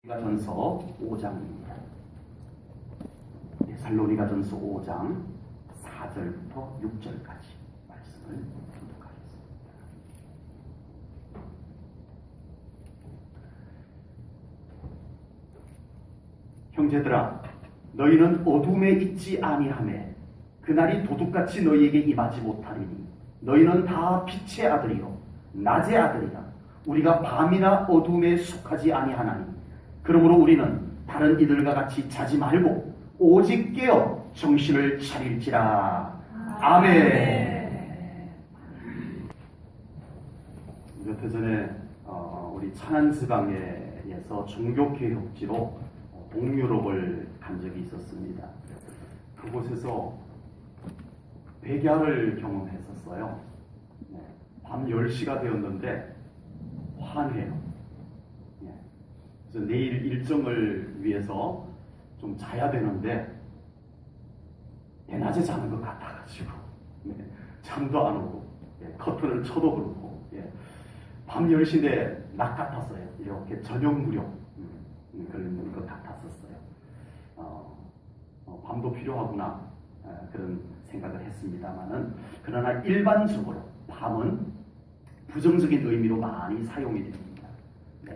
전서 5장입니다. 데살로니가전서 5장 4절부터 6절까지 말씀을 교독하겠습니다. 형제들아, 너희는 어둠에 있지 아니하매 그날이 도둑같이 너희에게 임하지 못하리니 너희는 다 빛의 아들이요 낮의 아들이라. 우리가 밤이나 어둠에 속하지 아니하나니 그러므로 우리는 다른 이들과 같이 자지 말고 오직 깨어 정신을 차릴지라. 아멘. 몇 해 전에 우리 천안지방에서 종교개혁지로 동유럽을 간 적이 있었습니다. 그곳에서 백야를 경험했었어요. 밤 10시가 되었는데 환해요. 그래서 내일 일정을 위해서 좀 자야 되는데 대낮에 자는 것 같아가지고 잠도 안 오고 커튼을 쳐도 그렇고 밤 10시인데 낮 같았어요. 이렇게 저녁 무렵 그런 것 같았었어요. 밤도 필요하구나 그런 생각을 했습니다만은, 그러나 일반적으로 밤은 부정적인 의미로 많이 사용이 됩니다.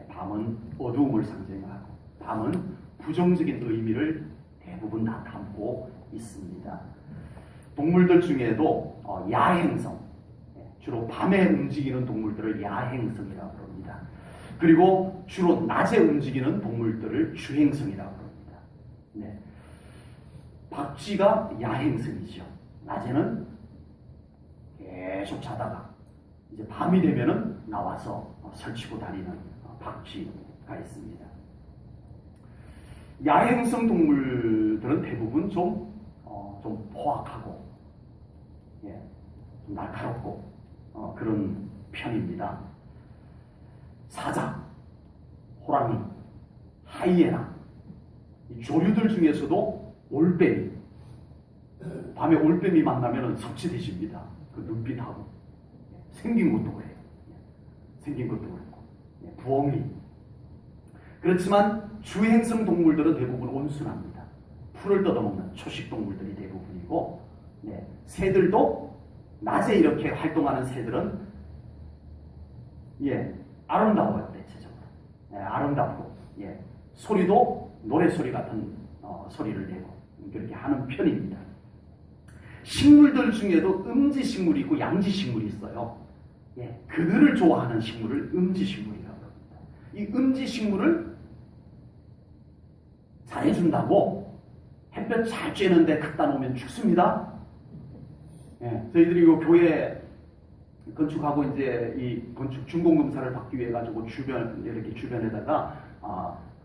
밤은 어두움을 상징하고 밤은 부정적인 의미를 대부분 다 담고 있습니다. 동물들 중에도 야행성, 주로 밤에 움직이는 동물들을 야행성이라고 합니다. 그리고 주로 낮에 움직이는 동물들을 주행성이라고 합니다. 박쥐가 야행성이죠. 낮에는 계속 자다가 이제 밤이 되면은 나와서 설치고 다니는 박쥐가 있습니다. 야행성 동물들은 대부분 좀 포악하고 좀 날카롭고 그런 편입니다. 사자, 호랑이, 하이에나, 이 조류들 중에서도 올빼미, 밤에 올빼미 만나면 섭취되십니다. 그 눈빛하고 생긴 것도 그래요. 생긴 것도 그렇고 부엉이. 그렇지만 주행성 동물들은 대부분 온순합니다. 풀을 뜯어먹는 초식 동물들이 대부분이고, 새들도 낮에 이렇게 활동하는 새들은 아름다워요. 대체적으로 아름답고 소리도 노래소리 같은 소리를 내고 그렇게 하는 편입니다. 식물들 중에도 음지식물이 있고 양지식물이 있어요. 그늘을 좋아하는 식물을 음지식물이라고 합니다. 이 음지식물을 잘해준다고 햇볕 잘 쬐는데 갖다 놓으면 죽습니다. 저희들이 이 교회 건축하고 이제 이 건축 준공검사를 받기 위해 가지고 이렇게 주변에다가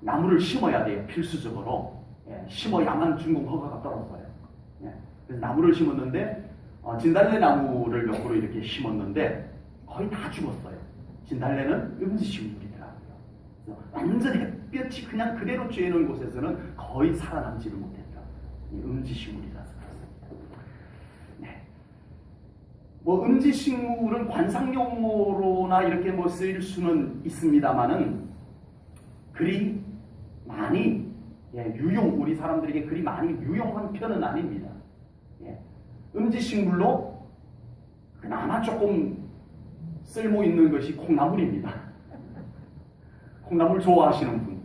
나무를 심어야 돼요. 필수적으로. 심어야만 준공 허가가 떨어져요. 그래서 나무를 심었는데 진달래 나무를 몇 그루 이렇게 심었는데 거의 다 죽었어요. 진달래는 음지식물이더라고요. 그래서 완전 햇볕이 그냥 그대로 쬐는 곳에서는 거의 살아남지를 못했더라고요. 음지식물이라서 그렇습니다. 음지식물은 관상용어로나 이렇게 쓰일 수는 있습니다만은 그리 많이 우리 사람들에게 그리 많이 유용한 편은 아닙니다. 음지식물로 그나마 조금 쓸모 있는 것이 콩나물입니다. 콩나물 좋아하시는 분.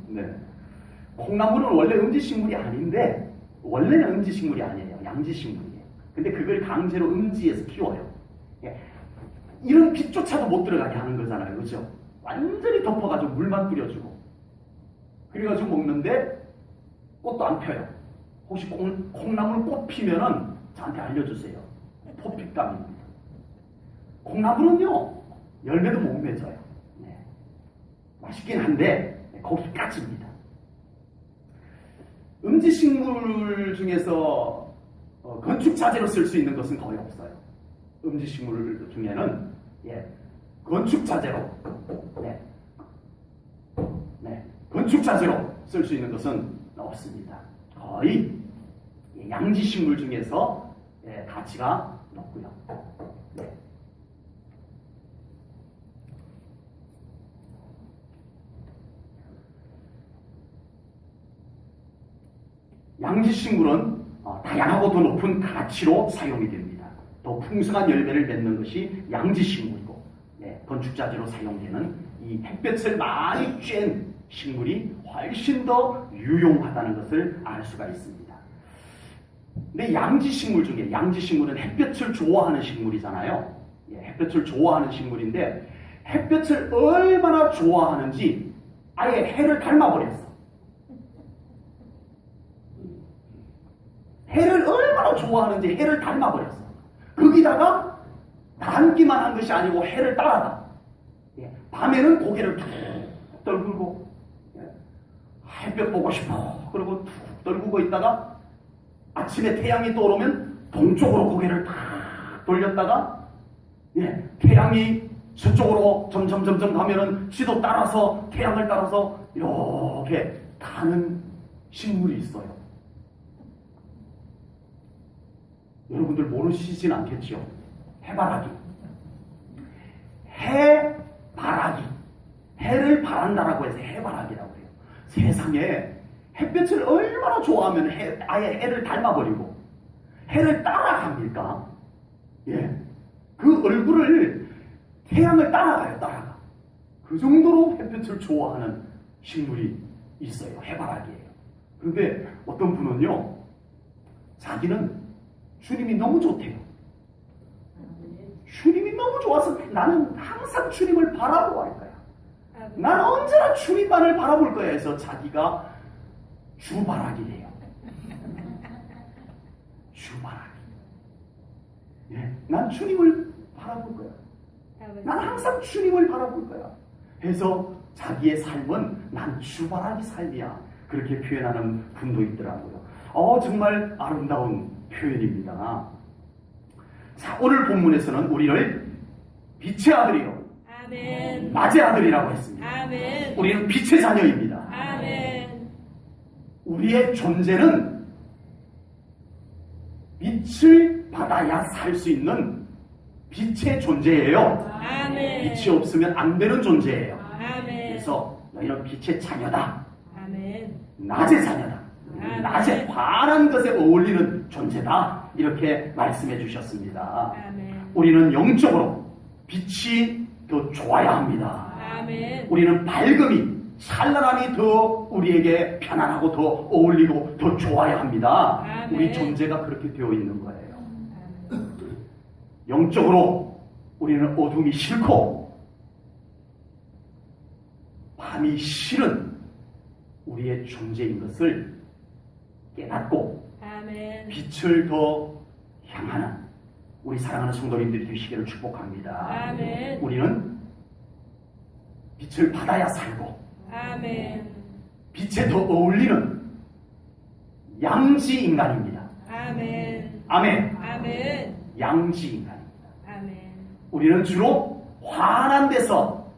콩나물은 원래 음지식물이 아닌데, 원래는 음지식물이 아니에요. 양지식물이에요. 근데 그걸 강제로 음지에서 키워요. 이런 빛조차도 못 들어가게 하는 거잖아요. 그렇죠? 완전히 덮어가지고 물만 뿌려주고 그래가지고 먹는데 꽃도 안 펴요. 혹시 콩나물 꽃 피면은 저한테 알려주세요. 포핏감입니다. 콩나물은요 열매도 못 맺어요. 맛있긴 한데 거기 까집니다. 음지식물 중에서 건축자재로 쓸 수 있는 것은 거의 없어요. 음지식물 중에는 건축자재로 건축자재로 쓸 수 있는 것은 없습니다. 거의 양지식물 중에서 가치가 높고요. 양지식물은 다양하고 더 높은 가치로 사용이 됩니다. 더 풍성한 열매를 맺는 것이 양지식물이고, 건축자재로 사용되는 이 햇볕을 많이 쬐는 식물이 훨씬 더 유용하다는 것을 알 수가 있습니다. 근데 양지식물 중에, 양지식물은 햇볕을 좋아하는 식물이잖아요. 햇볕을 좋아하는 식물인데 햇볕을 얼마나 좋아하는지 아예 해를 닮아버렸어. 해를 얼마나 좋아하는지 해를 닮아버렸어. 거기다가 닮기만 한 것이 아니고 해를 따라가. 밤에는 고개를 툭 떨구고, 햇볕 보고 싶어 그러고 툭 떨구고 있다가 아침에 태양이 떠오르면 동쪽으로 고개를 탁 돌렸다가, 태양이 서쪽으로 점점 가면은 지도 따라서, 태양을 따라서 이렇게 가는 식물이 있어요. 여러분들 모르시진 않겠죠? 해바라기. 해바라기. 해를 바란다라고 해서 해바라기라고 해요. 세상에 햇볕을 얼마나 좋아하면 아예 해를 닮아버리고 해를 따라갑니까? 그 얼굴을 태양을 따라가요, 따라가. 그 정도로 햇볕을 좋아하는 식물이 있어요. 해바라기예요. 그런데 어떤 분은요, 자기는 주님이 너무 좋대요. 주님이 너무 좋아서 나는 항상 주님을 바라보고 할 거야. 나는 언제나 주님만을 바라볼 거야 해서 자기가 주바라기래요. 주바라기. 난 주님을 바라볼 거야. 난 항상 주님을 바라볼 거야. 해서 자기의 삶은 난 주바라기 삶이야. 그렇게 표현하는 분도 있더라고요. 정말 아름다운 표현입니다. 자, 오늘 본문에서는 우리를 빛의 아들이요, 아멘. 낮의 아들이라고 했습니다. 아멘. 우리는 빛의 자녀입니다. 아멘. 우리의 존재는 빛을 받아야 살 수 있는 빛의 존재예요. 아멘. 빛이 없으면 안 되는 존재예요. 아멘. 그래서 너희는 빛의 자녀다. 아멘. 낮의 자녀다. 아멘. 낮에 환한 것에 어울리는 존재다. 이렇게 말씀해 주셨습니다. 아멘. 우리는 영적으로 빛이 더 좋아야 합니다. 아멘. 우리는 밝음이, 찬란함이 더 우리에게 편안하고 더 어울리고 더 좋아야 합니다. 아멘. 우리 존재가 그렇게 되어 있는 거예요. 영적으로 우리는 어둠이 싫고 밤이 싫은 우리의 존재인 것을 깨닫고 아멘. 빛을 더 향하는 우리 사랑하는 성도님들이 되시기를 축복합니다. 아멘. 우리는 빛을 받아야 살고 아멘. 빛에 더 어울리는 양지 인간입니다. 아멘. 아멘. 아멘. 양지 인간입니다. 아멘. 우리는 주로 환한 데서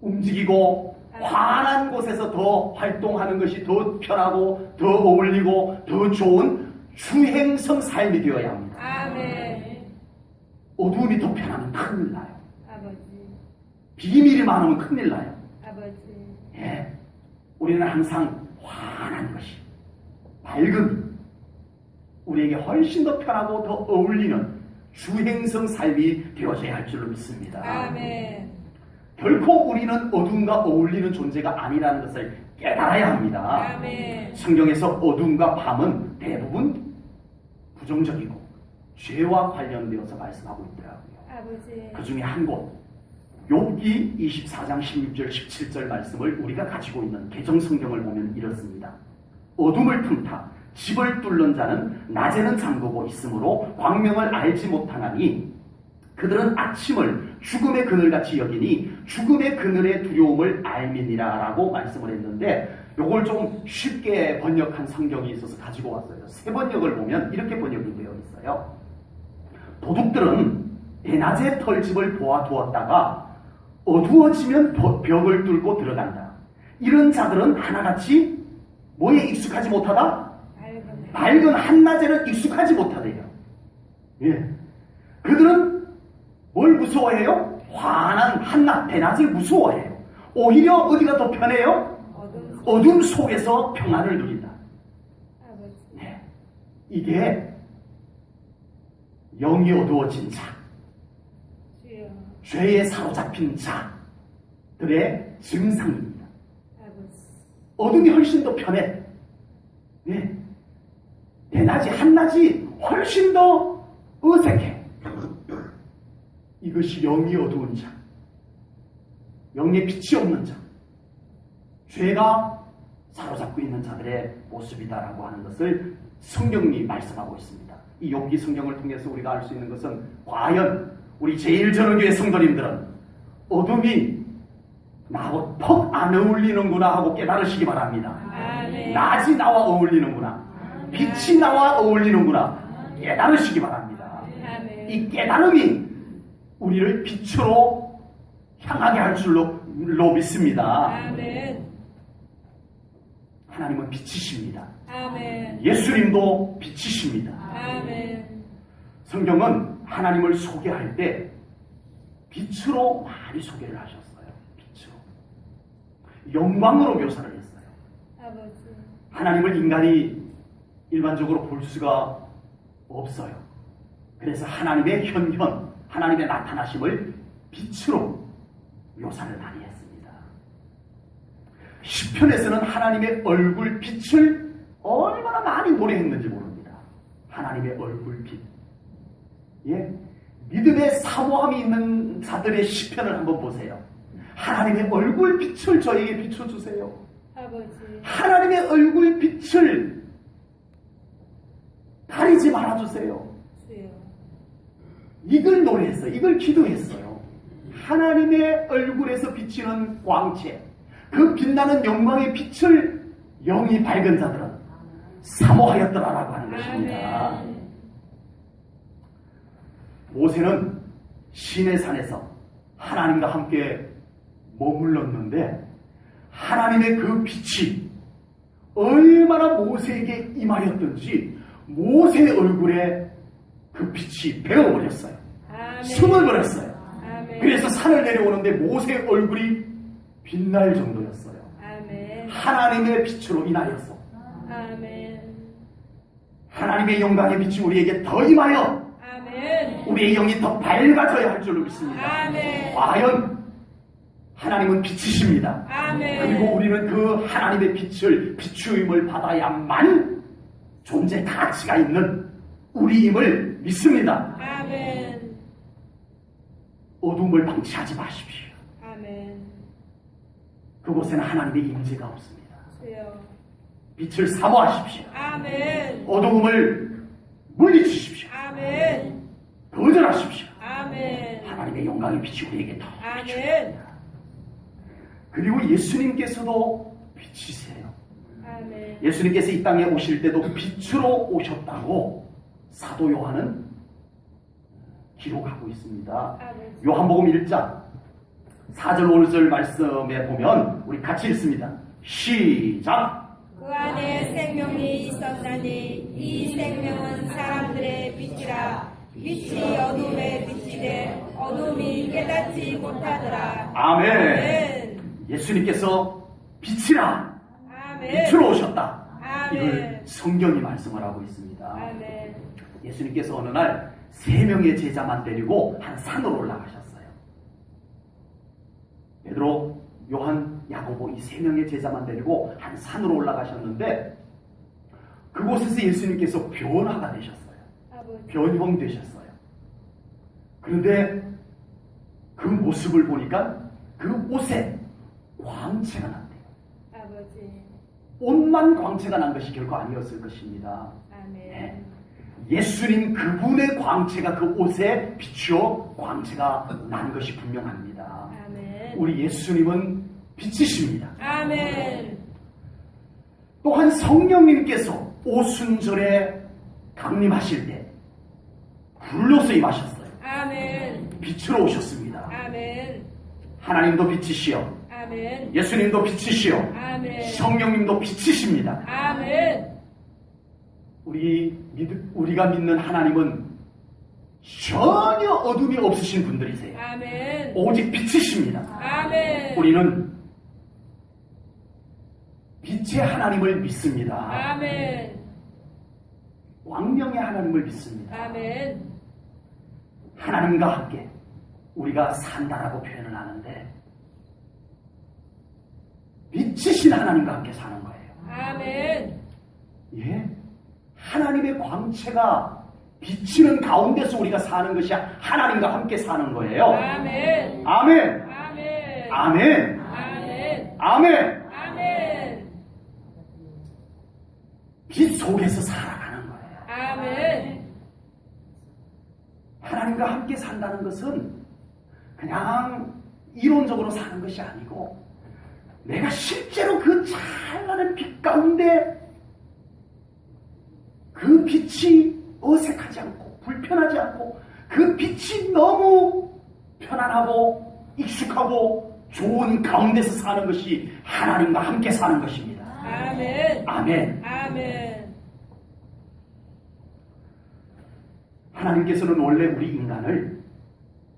움직이고 환한 곳에서 더 활동하는 것이 더 편하고 더 어울리고 더 좋은 주행성 삶이 되어야 합니다. 아멘. 어두움이 더 편하면 큰일 나요. 아버지. 비밀이 많으면 큰일 나요. 아버지. 우리는 항상 환한 것이, 밝음이 우리에게 훨씬 더 편하고 더 어울리는 주행성 삶이 되어져야 할 줄로 믿습니다. 아멘. 결코 우리는 어둠과 어울리는 존재가 아니라는 것을 깨달아야 합니다. 아멘. 성경에서 어둠과 밤은 대부분 부정적이고 죄와 관련되어서 말씀하고 있더라고요. 아버지. 그 중에 한 곳, 욥기 24장 16절 17절 말씀을 우리가 가지고 있는 개정성경을 보면 이렇습니다. 어둠을 틈타 집을 뚫는 자는 낮에는 잠그고 있으므로 광명을 알지 못하나니 그들은 아침을 죽음의 그늘같이 여기니 죽음의 그늘의 두려움을 알미니라 라고 말씀을 했는데, 요걸 좀 쉽게 번역한 성경이 있어서 가지고 왔어요. 새 번역을 보면 이렇게 번역이 되어 있어요. 도둑들은 대낮에 털집을 보아두었다가 어두워지면 벽을 뚫고 들어간다. 이런 자들은 하나같이 뭐에 익숙하지 못하다? 밝은 한낮에는 익숙하지 못하대요. 그들은 뭘 무서워해요? 환한 한낮, 대낮을 무서워해요. 오히려 어디가 더 편해요? 어둠 속에서 평안을 누린다. 이게 영이 어두워진 자, 주여. 죄에 사로잡힌 자들의 증상입니다. 아버지. 어둠이 훨씬 더 편해. 네. 대낮이 한낮이 훨씬 더 어색해. 이것이 영이 어두운 자, 영의 빛이 없는 자, 죄가 사로잡고 있는 자들의 모습이다라고 하는 것을 성경이 말씀하고 있습니다. 이 욥기 성경을 통해서 우리가 알 수 있는 것은 과연 우리 제1전원교회 성도님들은 어둠이 나하고 퍽 안 어울리는구나 하고 깨달으시기 바랍니다. 아멘. 낮이 나와 어울리는구나, 빛이 나와 어울리는구나 깨달으시기 바랍니다. 아멘. 이 깨달음이 우리를 빛으로 향하게 할 줄로 믿습니다. 아멘. 하나님은 빛이십니다. 아멘. 예수님도 빛이십니다. 아멘. 성경은 하나님을 소개할 때 빛으로 많이 소개를 하셨어요. 빛으로. 영광으로 묘사를 했어요. 아버지. 하나님을 인간이 일반적으로 볼 수가 없어요. 그래서 하나님의 현현, 하나님의 나타나심을 빛으로 묘사를 많이 했습니다. 시편에서는 하나님의 얼굴 빛을 얼마나 많이 노래했는지 모릅니다. 하나님의 얼굴 빛. 예? 믿음의 사모함이 있는 자들의 시편을 한번 보세요. 하나님의 얼굴 빛을 저에게 비춰주세요. 아버지. 하나님의 얼굴 빛을 가리지 말아주세요. 주여. 이걸 노래했어요. 이걸 기도했어요. 하나님의 얼굴에서 비치는 광채, 그 빛나는 영광의 빛을 영이 밝은 자들은 사모하였더라라고 하는 것입니다. 아멘. 모세는 시내 산에서 하나님과 함께 머물렀는데 하나님의 그 빛이 얼마나 모세에게 임하였던지 모세의 얼굴에 그 빛이 배어버렸어요. 아멘. 숨어버렸어요. 아멘. 그래서 산을 내려오는데 모세의 얼굴이 빛날 정도였어요. 아멘. 하나님의 빛으로 인하여서 아멘. 하나님의 영광의 빛이 우리에게 더 임하여 아멘. 우리의 영이 더 밝아져야 할 줄로 믿습니다. 아멘. 과연 하나님은 빛이십니다. 아멘. 그리고 우리는 그 하나님의 빛을 비추임을 받아야만 존재 가치가 있는 우리임을 믿습니다. 아멘. 어둠을 방치하지 마십시오. 아멘. 그곳에는 하나님의 임재가 없습니다. 주여. 빛을 사모하십시오. 아멘. 어둠을 물리치십시오. 아멘. 거절하십시오. 아멘. 하나님의 영광의 빛이 우리에게 더 아멘. 비춥니다. 그리고 예수님께서도 빛이세요. 아멘. 예수님께서 이 땅에 오실 때도 빛으로 오셨다고 사도 요한은 기록하고 있습니다. 아멘. 요한복음 1장 4절 5절 말씀에 보면 우리 같이 읽습니다. 시작! 그 안에 생명이 있었나니 이 생명은 사람들의 빛이라. 빛이 어둠에 비치되 어둠이 깨닫지 못하더라. 아멘. 아멘. 예수님께서 빛이라 아멘. 빛으로 오셨다. 아멘. 이걸 성경이 말씀을 하고 있습니다. 아멘. 예수님께서 어느 날 3명의 제자만 데리고 한 산으로 올라가셨어요. 베드로, 요한, 야고보 이 3명의 제자만 데리고 한 산으로 올라가셨는데 그곳에서 예수님께서 변화가 되셨어요. 아버지. 변형되셨어요. 그런데 그 모습을 보니까 그 옷에 광채가 났대요. 아버지. 옷만 광채가 난 것이 결코 아니었을 것입니다. 아멘. 네. 예수님 그분의 광채가 그 옷에 비추어 광채가 난 것이 분명합니다. 아멘. 우리 예수님은 빛이십니다. 아멘. 또한 성령님께서 오순절에 강림하실 때 불로서 임하셨어요. 아멘. 빛으로 오셨습니다. 아멘. 하나님도 빛이시여 아멘. 예수님도 빛이시여 아멘. 성령님도 빛이십니다. 아멘. 우리가 믿는 하나님은 전혀 어둠이 없으신 분들이세요. 아멘. 오직 빛이십니다. 아멘. 우리는 빛의 하나님을 믿습니다. 아멘. 광명의 하나님을 믿습니다. 아멘. 하나님과 함께 우리가 산다라고 표현을 하는데 빛이신 하나님과 함께 사는 거예요. 아멘. 예? 하나님의 광채가 비치는 가운데서 우리가 사는 것이 하나님과 함께 사는 거예요. 아멘. 아멘. 아멘. 아멘. 아멘. 아멘. 아멘. 빛 속에서 살아가는 거예요. 아멘. 하나님과 함께 산다는 것은 그냥 이론적으로 사는 것이 아니고 내가 실제로 그 찬란한 빛 가운데 그 빛이 어색하지 않고 불편하지 않고 그 빛이 너무 편안하고 익숙하고 좋은 가운데서 사는 것이 하나님과 함께 사는 것입니다. 아멘. 아멘. 아멘. 하나님께서는 원래 우리 인간을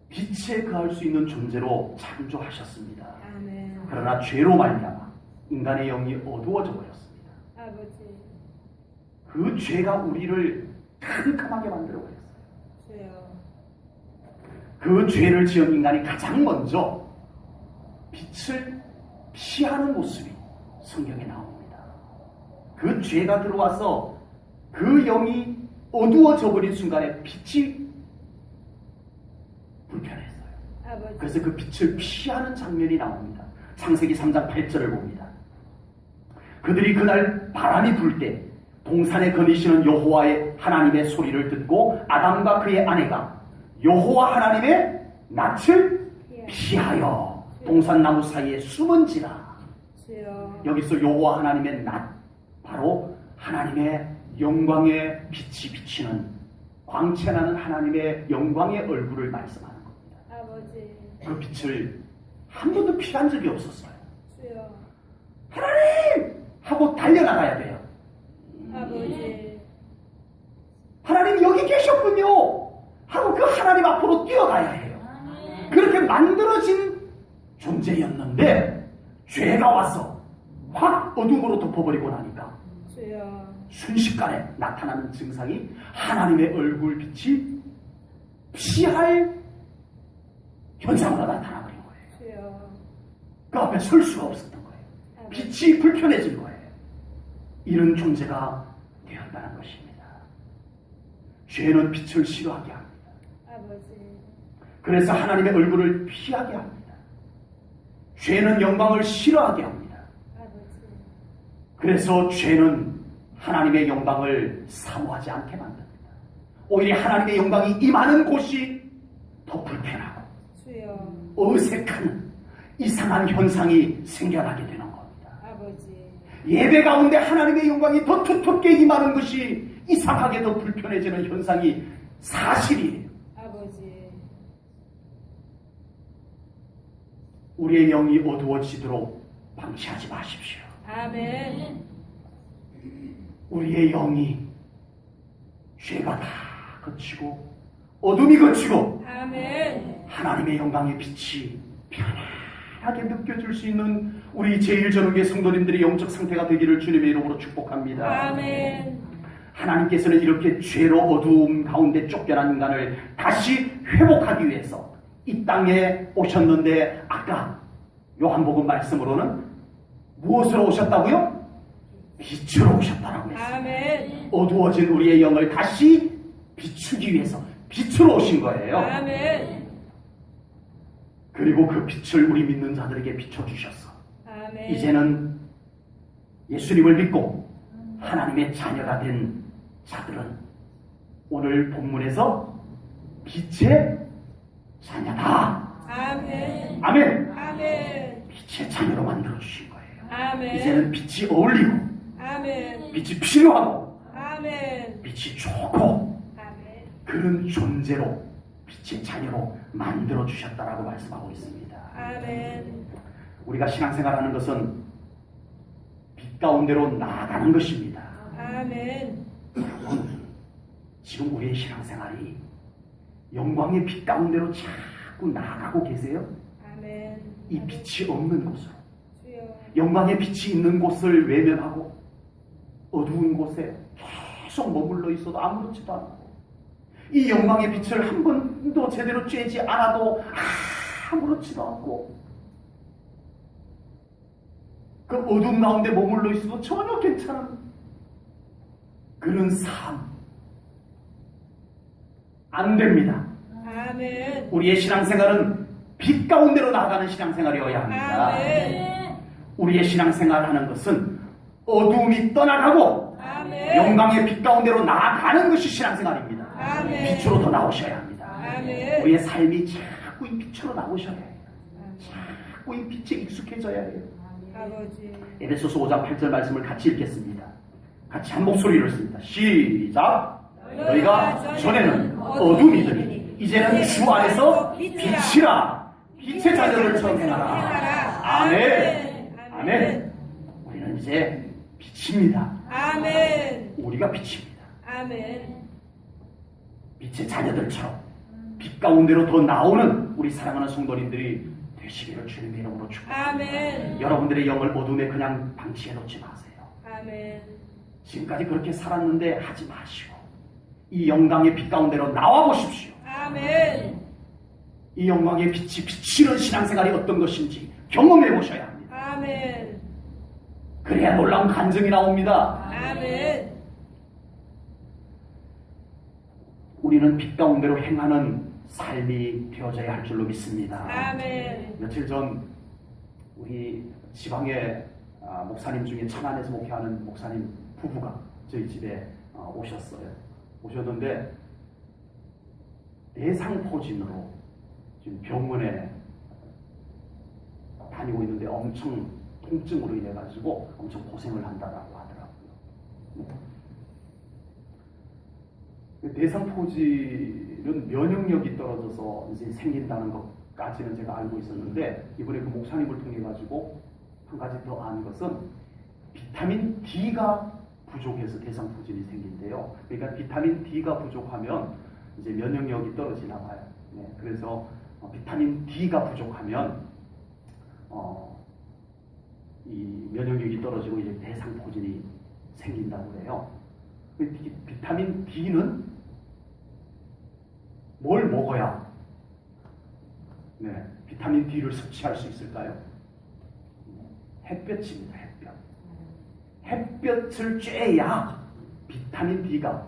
빛에 거할 수 있는 존재로 창조하셨습니다. 아멘. 그러나 죄로 말미암아 인간의 영이 어두워져 버렸습니다. 아버지. 그 죄가 우리를 캄캄하게 만들어 버렸어요. 주여. 그 죄를 지은 인간이 가장 먼저 빛을 피하는 모습이 성경에 나옵니다. 그 죄가 들어와서 그 영이 어두워져 버린 순간에 빛이 불편했어요. 아버지. 그래서 그 빛을 피하는 장면이 나옵니다. 창세기 3장 8절을 봅니다. 그들이 그날 바람이 불 때 동산에 거니시는 여호와의 하나님의 소리를 듣고 아담과 그의 아내가 여호와 하나님의 낯을 피하여 동산나무 사이에 숨은지라. 주여. 여기서 여호와 하나님의 낯, 바로 하나님의 영광의 빛이 비치는 광채나는 하나님의 영광의 얼굴을 말씀하는 겁니다. 아버지. 그 빛을 한 번도 피한 적이 없었어요. 주여. 하나님! 하고 달려나가야 돼요. 아버지. 하나님 여기 계셨군요! 하고 그 하나님 앞으로 뛰어가야 해요. 그렇게 만들어진 존재였는데 죄가 와서 확 어둠으로 덮어버리고 나니까 주여. 순식간에 나타나는 증상이 하나님의 얼굴 빛이 피할 현상으로 나타나버린 거예요. 주여. 그 앞에 설 수가 없었던 거예요. 빛이 불편해진 거예요. 이런 존재가 되었다는 것입니다. 죄는 빛을 싫어하게 합니다. 아버지. 그래서 하나님의 얼굴을 피하게 합니다. 죄는 영광을 싫어하게 합니다. 아버지. 그래서 죄는 하나님의 영광을 사모하지 않게 만듭니다. 오히려 하나님의 영광이 임하는 곳이 더 불편하고 주여. 어색한 이상한 현상이 생겨나게 되는 겁니다. 아버지. 예배 가운데 하나님의 영광이 더 두텁게 임하는 것이 이상하게 더 불편해지는 현상이 사실이에요. 아버지. 우리의 영이 어두워지도록 방치하지 마십시오. 아멘. 우리의 영이 죄가 다 거치고 어둠이 거치고 아멘. 하나님의 영광의 빛이 편안하게 느껴질 수 있는 우리 제1전후의 성도님들의 영적 상태가 되기를 주님의 이름으로 축복합니다. 아멘. 하나님께서는 이렇게 죄로 어두움 가운데 쫓겨난 인간을 다시 회복하기 위해서 이 땅에 오셨는데 아까 요한복음 말씀으로는 무엇으로 오셨다고요? 빛으로 오셨다라고 했어요. 아멘. 어두워진 우리의 영을 다시 비추기 위해서 빛으로 오신 거예요. 아멘. 그리고 그 빛을 우리 믿는 자들에게 비춰주셨어. 아멘. 이제는 예수님을 믿고 하나님의 자녀가 된 자들은 오늘 본문에서 빛의 자녀다. 아멘. 아멘. 아멘. 빛의 자녀로 만들어주신 거예요. 아멘. 이제는 빛이 어울리고 아멘. 빛이 필요하고 아멘. 빛이 좋고 아멘. 그런 존재로 빛의 자녀로 만들어주셨다라고 말씀하고 있습니다. 아멘. 우리가 신앙생활하는 것은 빛 가운데로 나아가는 것입니다. 아멘. 지금 우리의 신앙생활이 영광의 빛 가운데로 자꾸 나아가고 계세요? 아멘. 이 빛이 없는 곳으로 주여. 영광의 빛이 있는 곳을 외면하고 어두운 곳에 계속 머물러 있어도 아무렇지도 않고 이 영광의 빛을 한 번도 제대로 쬐지 않아도 아무렇지도 않고 그 어둠 가운데 머물러 있어도 전혀 괜찮은 그런 삶 안 됩니다. 아멘. 우리의 신앙생활은 빛 가운데로 나아가는 신앙생활이어야 합니다. 아멘. 우리의 신앙생활하는 것은 어둠이 떠나가고 아멘. 영광의 빛 가운데로 나아가는 것이 신앙생활입니다. 아멘. 빛으로 더 나오셔야 합니다. 아멘. 우리의 삶이 자꾸 이 빛으로 나오셔야 해요. 자꾸 이 빛에 익숙해져야 해요. 아버지. 에베소서 5장 8절 말씀을 같이 읽겠습니다. 같이 한 목소리로 읽습니다. 시작! 너희가 전에는 어둠이더니 이제는 주 안에서 빛이라 빛의 자녀를 처음 행하라. 아멘. 아멘. 우리는 이제 빛입니다. 아멘. 우리가 빛입니다. 아멘. 빛의 자녀들처럼 빛 가운데로 더 나오는 우리 사랑하는 성도님들이 되시기를 주님의 이름으로 축복합니다. 아멘. 여러분들의 영을 어둠에 그냥 방치해 놓지 마세요. 아멘. 지금까지 그렇게 살았는데 하지 마시고 이 영광의 빛 가운데로 나와 보십시오. 아멘. 이 영광의 빛이 비치는 신앙생활이 어떤 것인지 경험해 보셔야 합니다. 아멘. 그래야 놀라운 간증이 나옵니다. 아멘. 우리는 빛 가운데로 행하는 삶이 되어져야 할 줄로 믿습니다. 아멘. 며칠 전 우리 지방의 목사님 중에 천안에서 목회하는 목사님 부부가 저희 집에 오셨는데 대상포진으로 지금 병원에 다니고 있는데 엄청 통증으로 인해 가지고 엄청 고생을 한다라고 하더라고요. 대상포진은 면역력이 떨어져서 이제 생긴다는 것까지는 제가 알고 있었는데 이번에 그 목사님을 통해 가지고 한 가지 더 아는 것은 비타민 D가 부족해서 대상포진이 생긴대요. 그러니까 비타민 D가 부족하면 이제 면역력이 떨어지나 봐요. 네, 그래서 비타민 D가 부족하면 이 면역력이 떨어지고 이제 대상포진이 생긴다고 그래요. 비타민 D는 뭘 먹어야 비타민 D를 섭취할 수 있을까요? 햇볕입니다. 햇볕을 쬐야 비타민 D가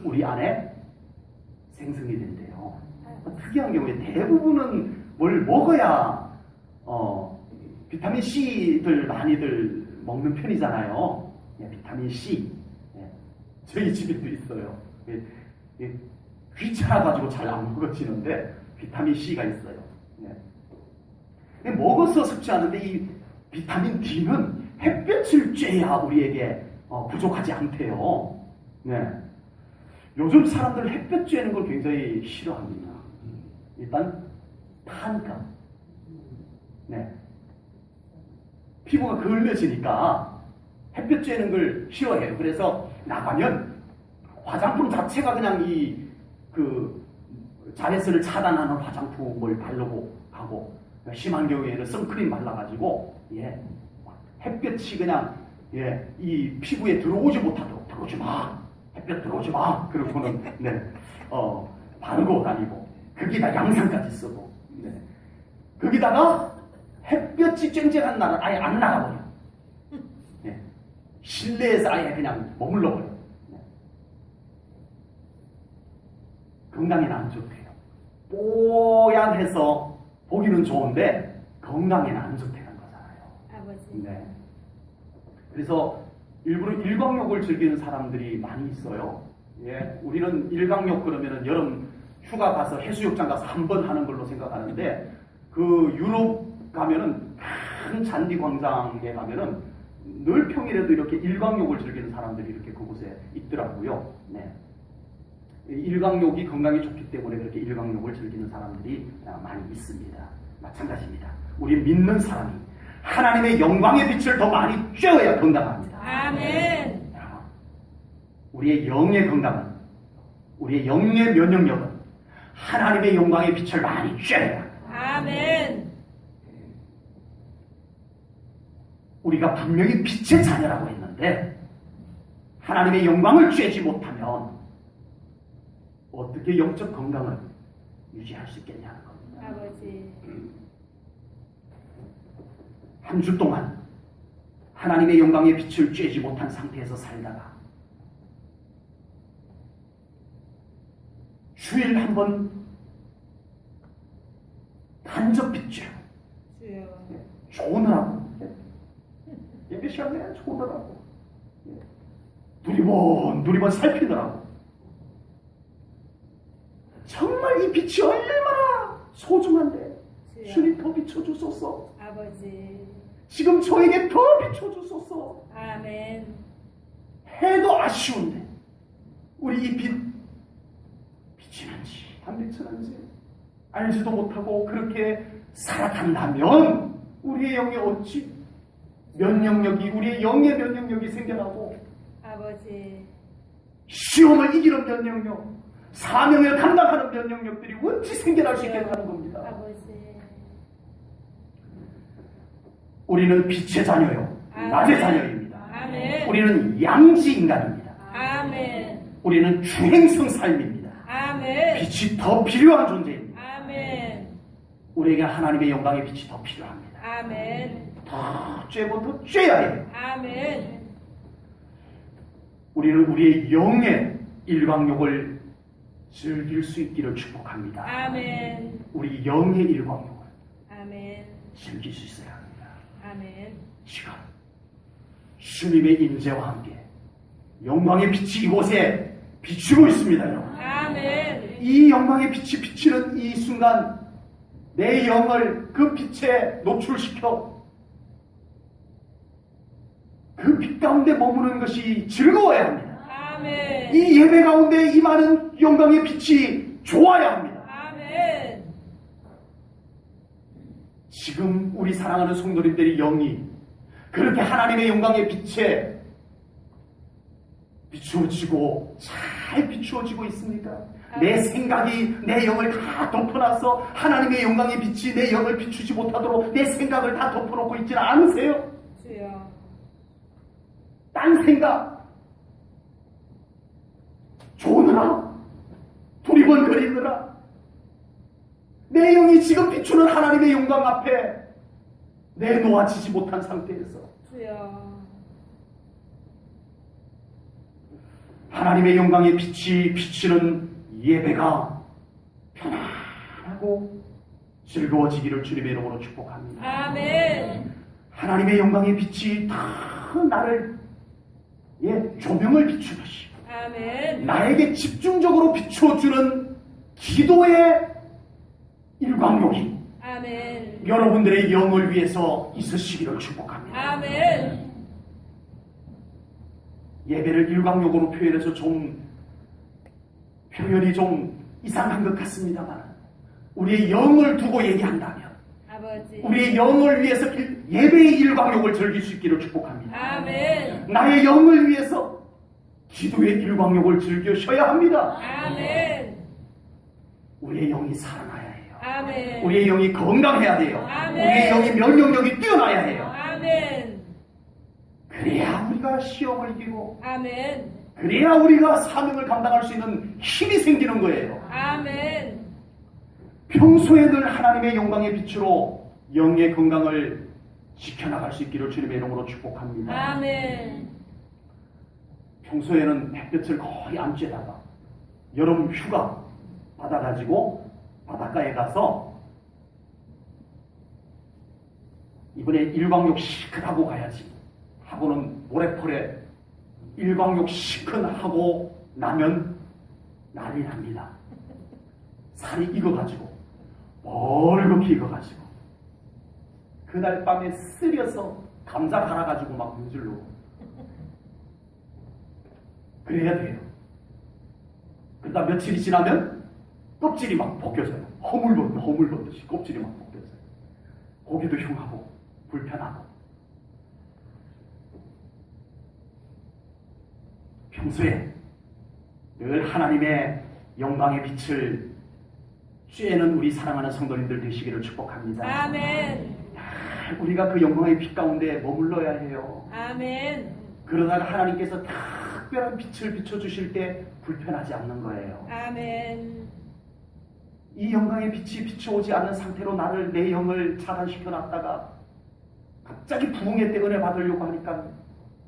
우리 안에 생성이 된대요. 특이한 경우에 대부분은 뭘 먹어야 비타민 C들 많이들 먹는 편이잖아요. 비타민 C. 저희 집에도 있어요. 귀찮아가지고 잘 안 먹어지는데 비타민 C가 있어요. 먹어서 섭취하는데 이 비타민 D는 햇볕을 쬐야 우리에게 부족하지 않대요. 요즘 사람들 햇볕 쬐는 걸 굉장히 싫어합니다. 일단 탄감. 피부가 그을려지니까 햇볕 쬐는 걸 싫어해요. 그래서 나가면 화장품 자체가 그냥 자외선을 차단하는 화장품을 바르고 가고 심한 경우에는 선크림 발라가지고 햇볕이 그냥 이 피부에 들어오지 못하도록 들어오지 마 햇볕 들어오지 마 그러고는 바르고 다니고 거기다 양산까지 쓰고 거기다가 햇볕이 쨍쨍한 날은 아예 안 나가버려. 실내에서 아예 그냥 머물러버려. 건강에는 안 좋대요. 뽀얀해서 보기는 좋은데 건강에는 안 좋다는 거잖아요. 아버지. 그래서 일부러 일광욕을 즐기는 사람들이 많이 있어요. 우리는 일광욕 그러면은 여름 휴가 가서 해수욕장 가서 한 번 하는 걸로 생각하는데 그 유럽 가면은 큰 잔디 광장에 가면은 늘 평일에도 이렇게 일광욕을 즐기는 사람들이 이렇게 그곳에 있더라고요. 일광욕이 건강에 좋기 때문에 그렇게 일광욕을 즐기는 사람들이 많이 있습니다. 마찬가지입니다. 우리 믿는 사람이 하나님의 영광의 빛을 더 많이 쬐어야 건강합니다. 아멘. 우리의 영의 건강은, 우리의 영의 면역력은 하나님의 영광의 빛을 많이 쬐어야. 아멘. 우리가 분명히 빛의 자녀라고 했는데 하나님의 영광을 쬐지 못하면 어떻게 영적 건강을 유지할 수 있겠냐는 겁니다. 아버지. 한 주 동안 하나님의 영광의 빛을 쬐지 못한 상태에서 살다가 주일 한 번 간접 빛쬐요. 주여. 좋으라고. 예배 시간에 좋으라고. 두리번 살피더라고. 정말 이 빛이 얼마나 소중한데 주여. 주님 더 비춰주소서. 아버지. 지금 저에게 더 비춰주소서. 아멘. 해도 아쉬운데 우리 이 비치는지 안 비치는지 알지도 못하고 그렇게 살아간다면 우리의 영에 어찌 면역력이, 우리의 영의 면역력이 생겨나고 아버지. 시험을 이기는 면역력, 사명을 감당하는 면역력들이 어찌 생겨날 수 있겠다는 겁니다. 아버지. 우리는 빛의 자녀요, 낮의 자녀입니다. 아멘. 우리는 양지 인간입니다. 아멘. 우리는 주행성 삶입니다. 아멘. 빛이 더 필요한 존재입니다. 아멘. 우리에게 하나님의 영광의 빛이 더 필요합니다. 아멘. 더 쬐고 더 쬐야 해요. 아멘. 우리는 우리의 영의 일광욕을 즐길 수 있기를 축복합니다. 아멘. 우리 영의 일광욕을 아멘. 즐길 수 있어야 합니다. 아멘. 지금 주님의 임재와 함께 영광의 빛이 이곳에 비추고 있습니다. 여러분. 아멘. 이 영광의 빛이 비치는 이 순간 내 영을 그 빛에 노출시켜 그 빛 가운데 머무는 것이 즐거워야 합니다. 아멘. 이 예배 가운데 임하는 영광의 빛이 좋아야 합니다. 아멘. 지금 우리 사랑하는 성도님들의 영이 그렇게 하나님의 영광의 빛에 비추어지고 잘 비추어지고 있습니까? 내 생각이 내 영을 다 덮어놔서 하나님의 영광의 빛이 내 영을 비추지 못하도록 내 생각을 다 덮어놓고 있지는 않으세요? 주여. 딴 생각 좋으느라 두리번거리느라 내 영이 지금 비추는 하나님의 영광 앞에 내놓아지지 못한 상태에서 주여. 하나님의 영광의 빛이 비치는 예배가 편안하고 즐거워지기를 주님의 이름으로 축복합니다. 아멘. 하나님의 영광의 빛이 다 나를 조명을 비추듯이 아멘. 나에게 집중적으로 비춰주는 기도의 일광욕이 아멘. 여러분들의 영을 위해서 있으시기를 축복합니다. 아멘. 예배를 일광욕으로 표현해서 표현이 좀 이상한 것 같습니다만 우리의 영을 두고 얘기한다면 아버지. 우리의 영을 위해서 예배의 일광욕을 즐길 수 있기를 축복합니다. 아멘. 나의 영을 위해서 기도의 일광욕을 즐기셔야 합니다. 아멘. 우리의 영이 살아나야 해요. 아멘. 우리의 영이 건강해야 돼요. 아멘. 우리의 영이 면역력이 뛰어나야 해요. 아멘. 그래야 우리가 시험을 이기고 아멘. 그래야 우리가 사명을 감당할 수 있는 힘이 생기는 거예요. 아멘. 평소에 늘 하나님의 영광의 빛으로 영의 건강을 지켜나갈 수 있기를 주님의 이름으로 축복합니다. 아멘. 평소에는 햇볕을 거의 안 쬐다가 여름 휴가 받아가지고 바닷가에 가서 이번에 일광욕 시큰하고 가야지 하고는 모래폴에 일광욕 시큰하고 나면 난리 납니다. 살이 익어가지고 멀겋게 익어가지고 그날 밤에 쓰려서 감자 갈아가지고 막 문질르고 그래야 돼요. 그러다 며칠이 지나면 껍질이 막 벗겨져요. 허물벗듯이 껍질이 막 벗겨져요. 고기도 흉하고 불편하고 평소에 늘 하나님의 영광의 빛을 쬐는 우리 사랑하는 성도님들 되시기를 축복합니다. 아멘. 우리가 그 영광의 빛 가운데 머물러야 해요. 아멘. 그러다가 하나님께서 다 특별한 빛을 비춰주실 때 불편하지 않는 거예요. 아멘. 이 영광의 빛이 비춰오지 않는 상태로 내 영을 차단시켜 놨다가 갑자기 부흥의 때 은혜 받으려고 하니까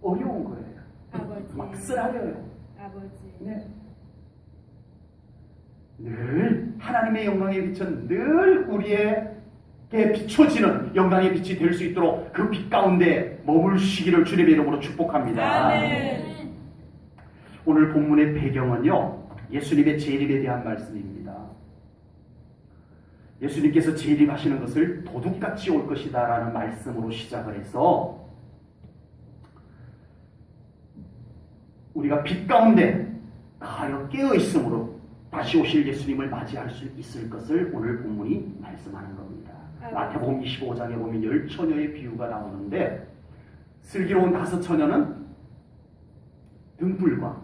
어려운 거예요. 아버지. 막 쓰라려요. 아버지. 네. 늘 하나님의 영광의 빛은 늘 우리에게 비춰지는 영광의 빛이 될 수 있도록 그 빛 가운데 머물시기를 주님의 이름으로 축복합니다. 아멘. 오늘 본문의 배경은요, 예수님의 재림에 대한 말씀입니다. 예수님께서 재림하시는 것을 도둑같이 올 것이다 라는 말씀으로 시작을 해서 우리가 빛 가운데 가여 깨어있으므로 다시 오실 예수님을 맞이할 수 있을 것을 오늘 본문이 말씀하는 겁니다. 마태복음 25장에 보면 10처녀의 비유가 나오는데 슬기로운 5처녀는 등불과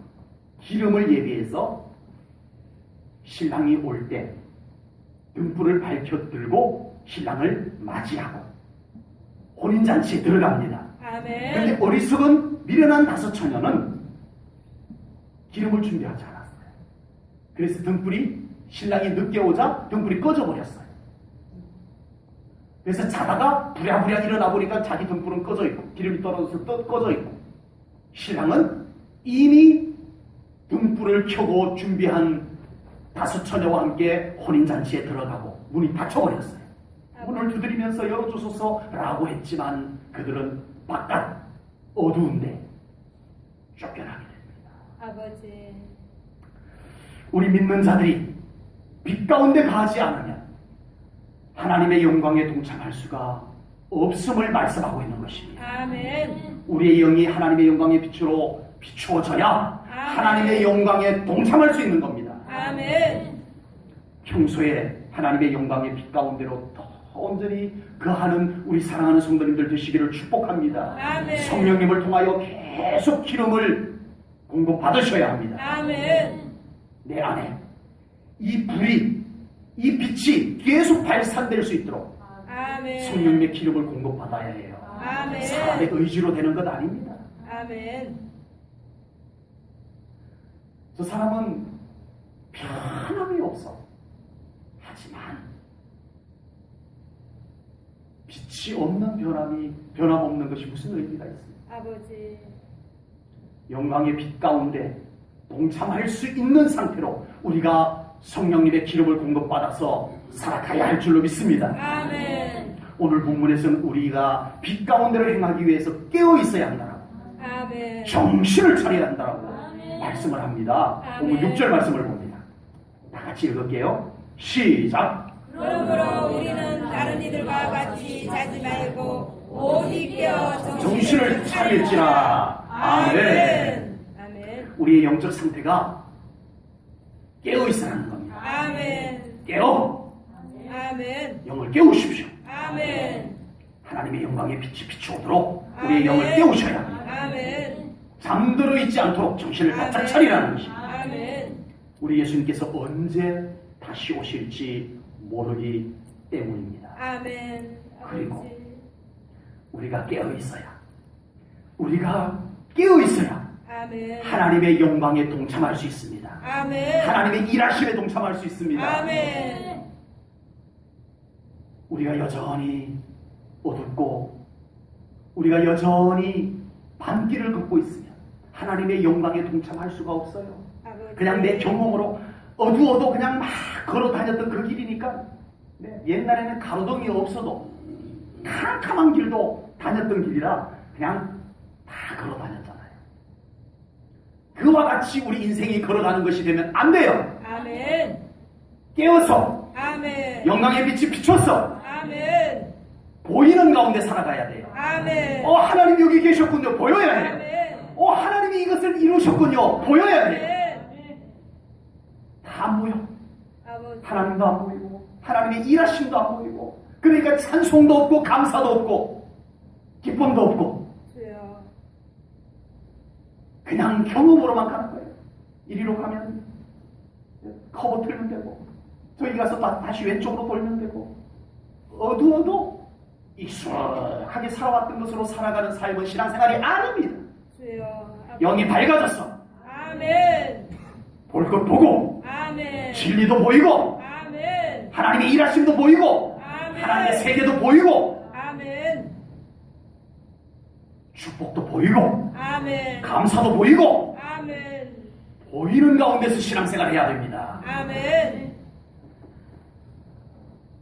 기름을 예비해서 신랑이 올 때 등불을 밝혀 들고 신랑을 맞이하고 혼인잔치에 들어갑니다. 아멘. 그런데 어리석은 미련한 5처녀는 기름을 준비하지 않았어요. 그래서 등불이 신랑이 늦게 오자 등불이 꺼져버렸어요. 그래서 자다가 부랴부랴 일어나 보니까 자기 등불은 꺼져 있고 기름이 떨어져서 꺼져 있고 신랑은 이미 등불을 켜고 준비한 5처녀와 함께 혼인잔치에 들어가고 문이 닫혀버렸어요. 문을 두드리면서 열어주소서라고 했지만 그들은 바깥 어두운데 쫓겨나게 됩니다. 아버지. 우리 믿는 자들이 빛 가운데 가지 않으면 하나님의 영광에 동참할 수가 없음을 말씀하고 있는 것입니다. 아멘. 우리의 영이 하나님의 영광의 빛으로 비추어져야 하나님의 영광에 동참할 수 있는 겁니다. 아멘. 평소에 하나님의 영광의 빛 가운데로 더 온전히 거하는 우리 사랑하는 성도님들 되시기를 축복합니다. 아멘. 성령님을 통하여 계속 기름을 공급받으셔야 합니다. 아멘. 내 안에 이 불이, 이 빛이 계속 발산될 수 있도록 아멘. 성령님의 기름을 공급받아야 해요. 아멘. 사람의 의지로 되는 것 아닙니다. 아멘. 저 사람은 변함이 없어. 하지만 빛이 없는 변함없는 것이 무슨 의미가 있습니까? 아버지. 영광의 빛 가운데 동참할 수 있는 상태로 우리가 성령님의 기름을 공급받아서 살아가야 할 줄로 믿습니다. 아멘. 오늘 본문에서는 우리가 빛 가운데로 행하기 위해서 깨어 있어야 한다라고, 아멘. 정신을 차려야 한다라고 말씀을 합니다. 아멘. 오늘 6절 말씀을 봅니다. 다 같이 읽을게요. 시작. 그러므로 우리는 다른 이들과 같이 자지 말고 오직 깨어 정신을 차릴지라. 아멘. 아멘. 우리의 영적 상태가 깨어 있어야 하는 겁니다. 아멘. 깨어. 아멘. 영을 깨우십시오. 아멘. 하나님의 영광의 빛이 비추오도록 우리의 아멘. 영을 깨우셔야 합니다. 아멘. 잠들어 있지 않도록 정신을 바짝 차리라는 것입니다. 아멘. 우리 예수님께서 언제 다시 오실지 모르기 때문입니다. 아멘. 그리고 아버지. 우리가 깨어 있어야 아멘. 하나님의 영광에 동참할 수 있습니다. 아멘. 하나님의 일하심에 동참할 수 있습니다. 아멘. 우리가 여전히 어둡고 우리가 여전히 밤길을 걷고 있으면 하나님의 영광에 동참할 수가 없어요. 아버지. 그냥 내 경험으로 어두워도 그냥 막 걸어 다녔던 그 길이니까, 네, 옛날에는 가로등이 없어도 캄캄한 길도 다녔던 길이라 그냥 다 걸어 다녔잖아요. 그와 같이 우리 인생이 걸어가는 것이 되면 안 돼요. 아멘. 깨어서 아멘. 영광의 빛이 비춰서 아멘. 보이는 가운데 살아가야 돼요. 아멘. 하나님 여기 계셨군요. 보여야 해요. 아멘. 하나님이 이것을 이루셨군요. 보여야 돼요. 아멘. 다 안 보여. 아버지. 하나님도 안 보이고 하나님의 일하심도 안 보이고, 그러니까 찬송도 없고 감사도 없고 기쁨도 없고 주여. 그냥 경험으로만 가는 거예요. 이리로 가면 커버 틀면 되고 저기 가서 다시 왼쪽으로 돌면 되고, 어두워도 익숙하게 살아왔던 것으로 살아가는 삶은 신앙생활이 아닙니다. 주여. 아버지. 영이 밝아졌어. 아멘. 볼 것 보고 아멘. 진리도 보이고 아멘. 하나님의 일하심도 보이고 아멘. 하나님의 세계도 보이고 아멘. 축복도 보이고 아멘. 감사도 보이고 아멘. 보이는 가운데서 신앙생활을 해야 됩니다. 아멘.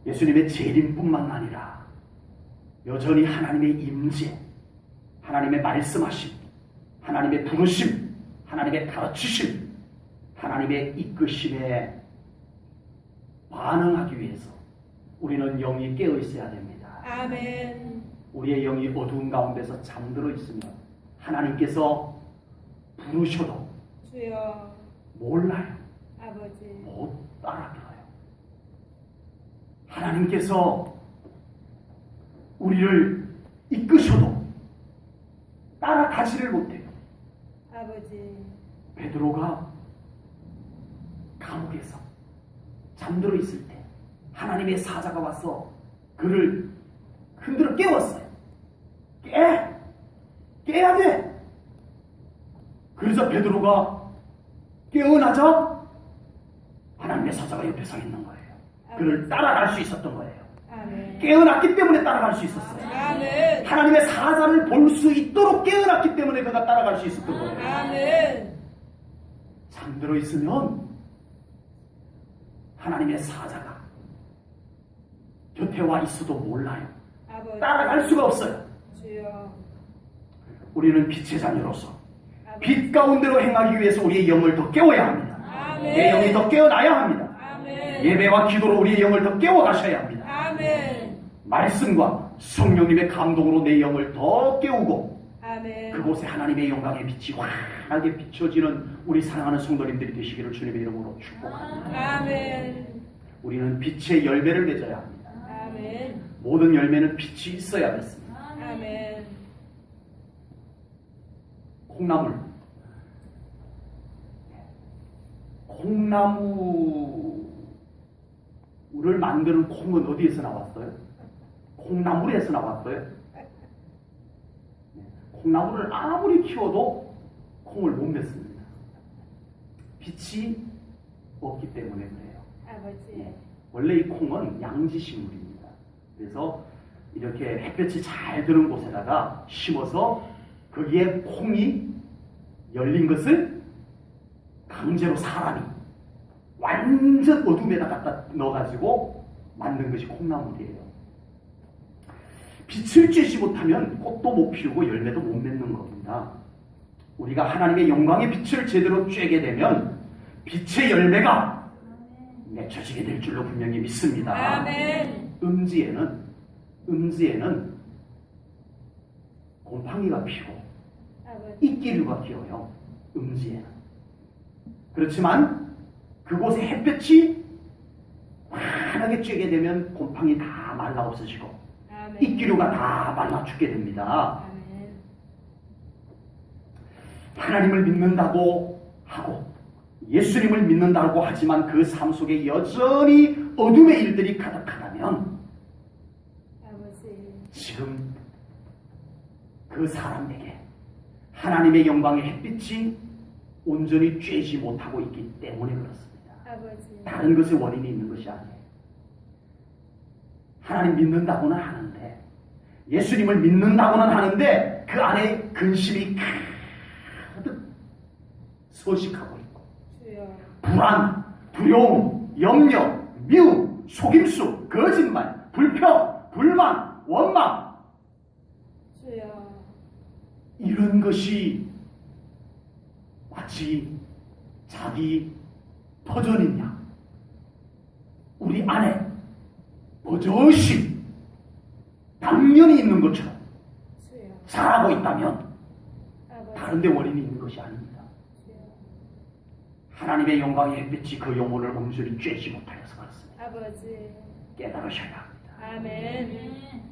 예수님의 재림뿐만 아니라 여전히 하나님의 임재, 하나님의 말씀하심, 하나님의 부르심, 하나님의 가르치심, 하나님의 이끄심에 반응하기 위해서 우리는 영이 깨어 있어야 됩니다. 아멘. 우리의 영이 어두운 가운데서 잠들어 있으면 하나님께서 부르셔도 주여. 몰라요. 아버지. 못 따라들어요. 하나님께서 우리를 이끄셔도 따라가지를 못해요. 아버지. 베드로가 감옥에서 잠들어 있을 때 하나님의 사자가 와서 그를 흔들어 깨웠어요. 깨야 돼. 그래서 베드로가 깨어나자 하나님의 사자가 옆에 서 있는 거예요. 그를 따라갈 수 있었던 거예요. 아멘. 깨어났기 때문에 따라갈 수 있었어요. 아멘. 하나님의 사자를 볼 수 있도록 깨어났기 때문에 그가 따라갈 수 있었던 거예요. 아멘. 잠들어 있으면 하나님의 사자가 곁에 와 있어도 몰라요. 아버지. 따라갈 수가 없어요. 주여. 우리는 빛의 자녀로서 아버지. 빛 가운데로 행하기 위해서 우리의 영을 더 깨워야 합니다. 아멘. 내 영이 더 깨어나야 합니다. 아멘. 예배와 기도로 우리의 영을 더 깨워가셔야 합니다. 아멘. 말씀과 성령님의 감동으로 내 영을 더 깨우고 아멘. 그곳에 하나님의 영광의 빛이 환하게 비춰지는 우리 사랑하는 성도님들이 되시기를 주님의 이름으로 축복합니다. 아멘. 우리는 빛의 열매를 맺어야 합니다. 아멘. 모든 열매는 빛이 있어야 됐습니다. 아멘. 콩나무를 만드는 콩은 어디에서 나왔어요? 콩나물에서 나왔어요. 콩나물을 아무리 키워도 콩을 못 맺습니다. 빛이 없기 때문에 그래요. 아버지. 원래 이 콩은 양지식물입니다. 그래서 이렇게 햇볕이 잘 드는 곳에다가 심어서 거기에 콩이 열린 것을 강제로 사람이 완전 어둠에다 갖다 넣어가지고 만든 것이 콩나물이에요. 빛을 쬐지 못하면 꽃도 못 피우고 열매도 못 맺는 겁니다. 우리가 하나님의 영광의 빛을 제대로 쬐게 되면 빛의 열매가 맺혀지게 될 줄로 분명히 믿습니다. 아멘. 음지에는 곰팡이가 피고 아버지. 이끼류가 피어요. 음지에는. 그렇지만 그곳에 햇볕이 환하게 쬐게 되면 곰팡이 다 말라 없어지고 아멘. 이끼류가 다 말라 죽게 됩니다. 아멘. 하나님을 믿는다고 하고 예수님을 믿는다고 하지만 그 삶 속에 여전히 어둠의 일들이 가득하다면 아버지. 지금 그 사람에게 하나님의 영광의 햇빛이 온전히 쬐지 못하고 있기 때문에 그렇습니다. 아버지. 다른 것에 원인이 있는 것이 아니에요. 하나님 믿는다고는 하는데 예수님을 믿는다고는 하는데 그 안에 근심이 가득 서식하고 있고 주여. 불안, 두려움, 염려, 미움, 속임수, 거짓말, 불평, 불만, 원망 주여. 이런 것이 마치 자기 터전이냐 우리 안에 버젓이 당연히 있는 것처럼 주여. 살아가고 있다면 아버지. 다른 데 원인이 있는 것이 아닙니다. 주여. 하나님의 영광의 햇빛이 그 영혼을 온전히 쬐지 못하여서 그렇습니다. 아버지. 깨달으셔야 합니다. 아멘.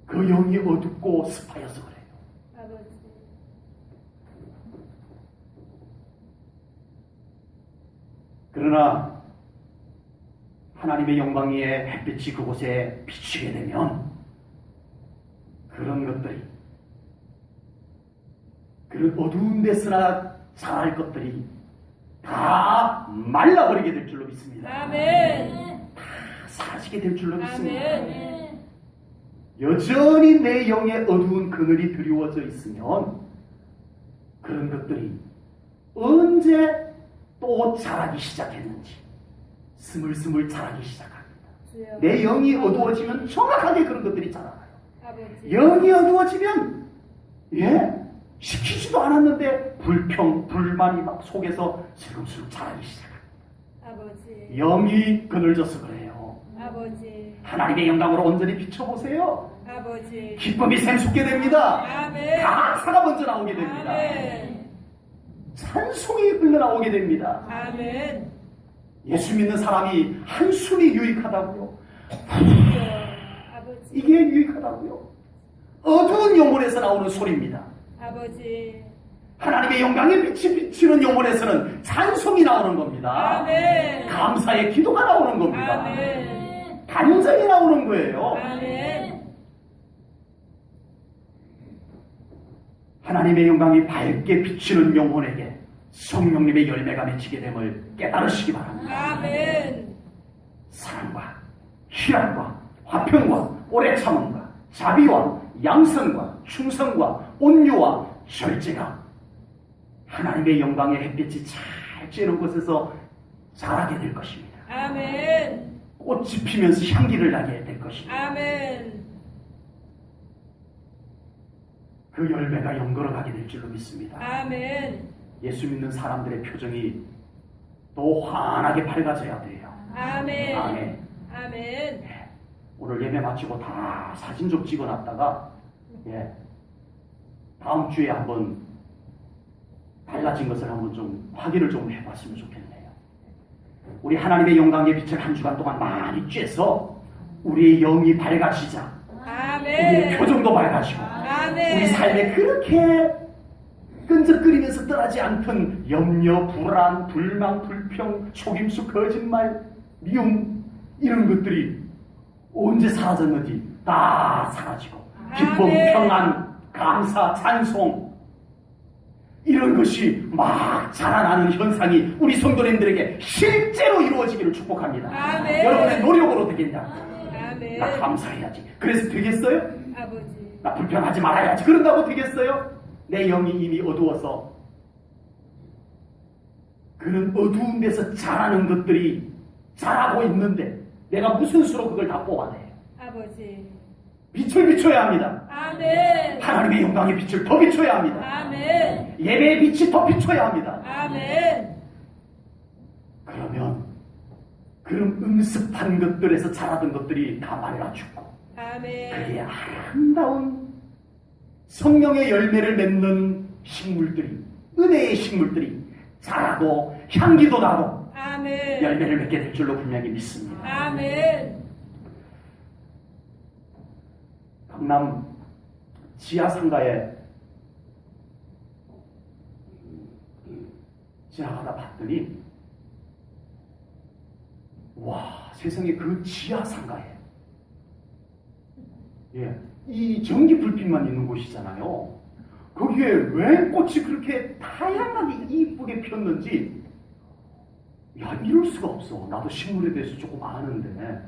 그 영이 어둡고 습하여서 그래요. 아버지. 그러나 하나님의 영광의 햇빛이 그곳에 비치게 되면 그런 것들이 그런 어두운 데서나 자랄 것들이 다 말라버리게 될 줄로 믿습니다. 아멘. 다 사라지게 될 줄로 믿습니다. 아멘. 여전히 내 영에 어두운 그늘이 드리워져 있으면 그런 것들이 언제 또 자라기 시작했는지 스물스물 자라기 시작합니다. 주여. 내 영이 어두워지면 정확하게 그런 것들이 자라나요. 아버지. 영이 어두워지면 시키지도 않았는데 불평, 불만이 막 속에서 슬금슬금 자라기 시작합니다. 아버지. 영이 그늘져서 그래요. 아버지. 하나님의 영광으로 온전히 비춰보세요. 아버지. 기쁨이 샘솟게 됩니다. 아멘. 가사가 먼저 나오게 됩니다. 아멘. 찬송이 흘러나오게 됩니다. 아멘. 예수 믿는 사람이 한숨이 유익하다고요. 주여. 아버지. 이게 유익하다고요. 어두운 영혼에서 나오는 소리입니다. 아버지. 하나님의 영광의 빛이 비치는 영혼에서는 찬송이 나오는 겁니다. 아멘. 감사의 기도가 나오는 겁니다. 아멘. 간증이 나오는 거예요. 아멘. 하나님의 영광이 밝게 비치는 영혼에게 성령님의 열매가 맺히게 됨을 깨달으시기 바랍니다. 아멘. 사랑과 희락과 화평과 오래 참음과 자비와 양선과 충성과 온유와 절제가 하나님의 영광의 햇빛이 잘 쬐는 곳에서 자라게 될 것입니다. 아멘. 꽃이 피면서 향기를 나게 될 것입니다. 아멘. 그 열매가 연걸어가게 될 줄로 믿습니다. 아멘. 예수 믿는 사람들의 표정이 더 환하게 밝아져야 돼요. 아멘. 아멘. 아멘. 오늘 예배 마치고 다 사진 좀 찍어놨다가 다음 주에 한번 달라진 것을 한번 좀 확인을 좀 해봤으면 좋겠네요. 우리 하나님의 영광의 빛을 한 주간 동안 많이 쬐서 우리의 영이 밝아지자. 아멘. 우리의 표정도 밝아지고 아멘. 우리 삶에 그렇게 끈적거리면서 떠나지 않던 염려, 불안, 불망, 불평, 속임수, 거짓말, 미움 이런 것들이 언제 사라졌는지 다 사라지고 기쁨, 아멘. 평안, 감사, 찬송 이런 것이 막 자라나는 현상이 우리 성도님들에게 실제로 이루어지기를 축복합니다. 아멘. 여러분의 노력으로 되겠냐? 아멘. 나 감사해야지. 그래서 되겠어요? 아버지. 나 불평하지 말아야지. 그런다고 되겠어요? 내 영이 이미 어두워서 그런 어두운 데서 자라는 것들이 자라고 있는데 내가 무슨 수로 그걸 다 뽑아내요? 아버지. 빛을 비춰야 합니다. 아멘. 하나님의 영광의 빛을 더 비춰야 합니다. 아멘. 예배의 빛이 더 비춰야 합니다. 아멘. 그러면 그런 음습한 것들에서 자라던 것들이 다 말라 죽고 아멘. 그게 아름다운 성령의 열매를 맺는 식물들이 은혜의 식물들이 자라고 향기도 나고 아멘. 열매를 맺게 될 줄로 분명히 믿습니다. 아멘. 강남 지하상가에 지나가다 봤더니 와 세상에 그 지하상가에 이 전기 불빛만 있는 곳이잖아요. 거기에 왜 꽃이 그렇게 다양하게 이쁘게 폈는지 이럴 수가 없어. 나도 식물에 대해서 조금 아는데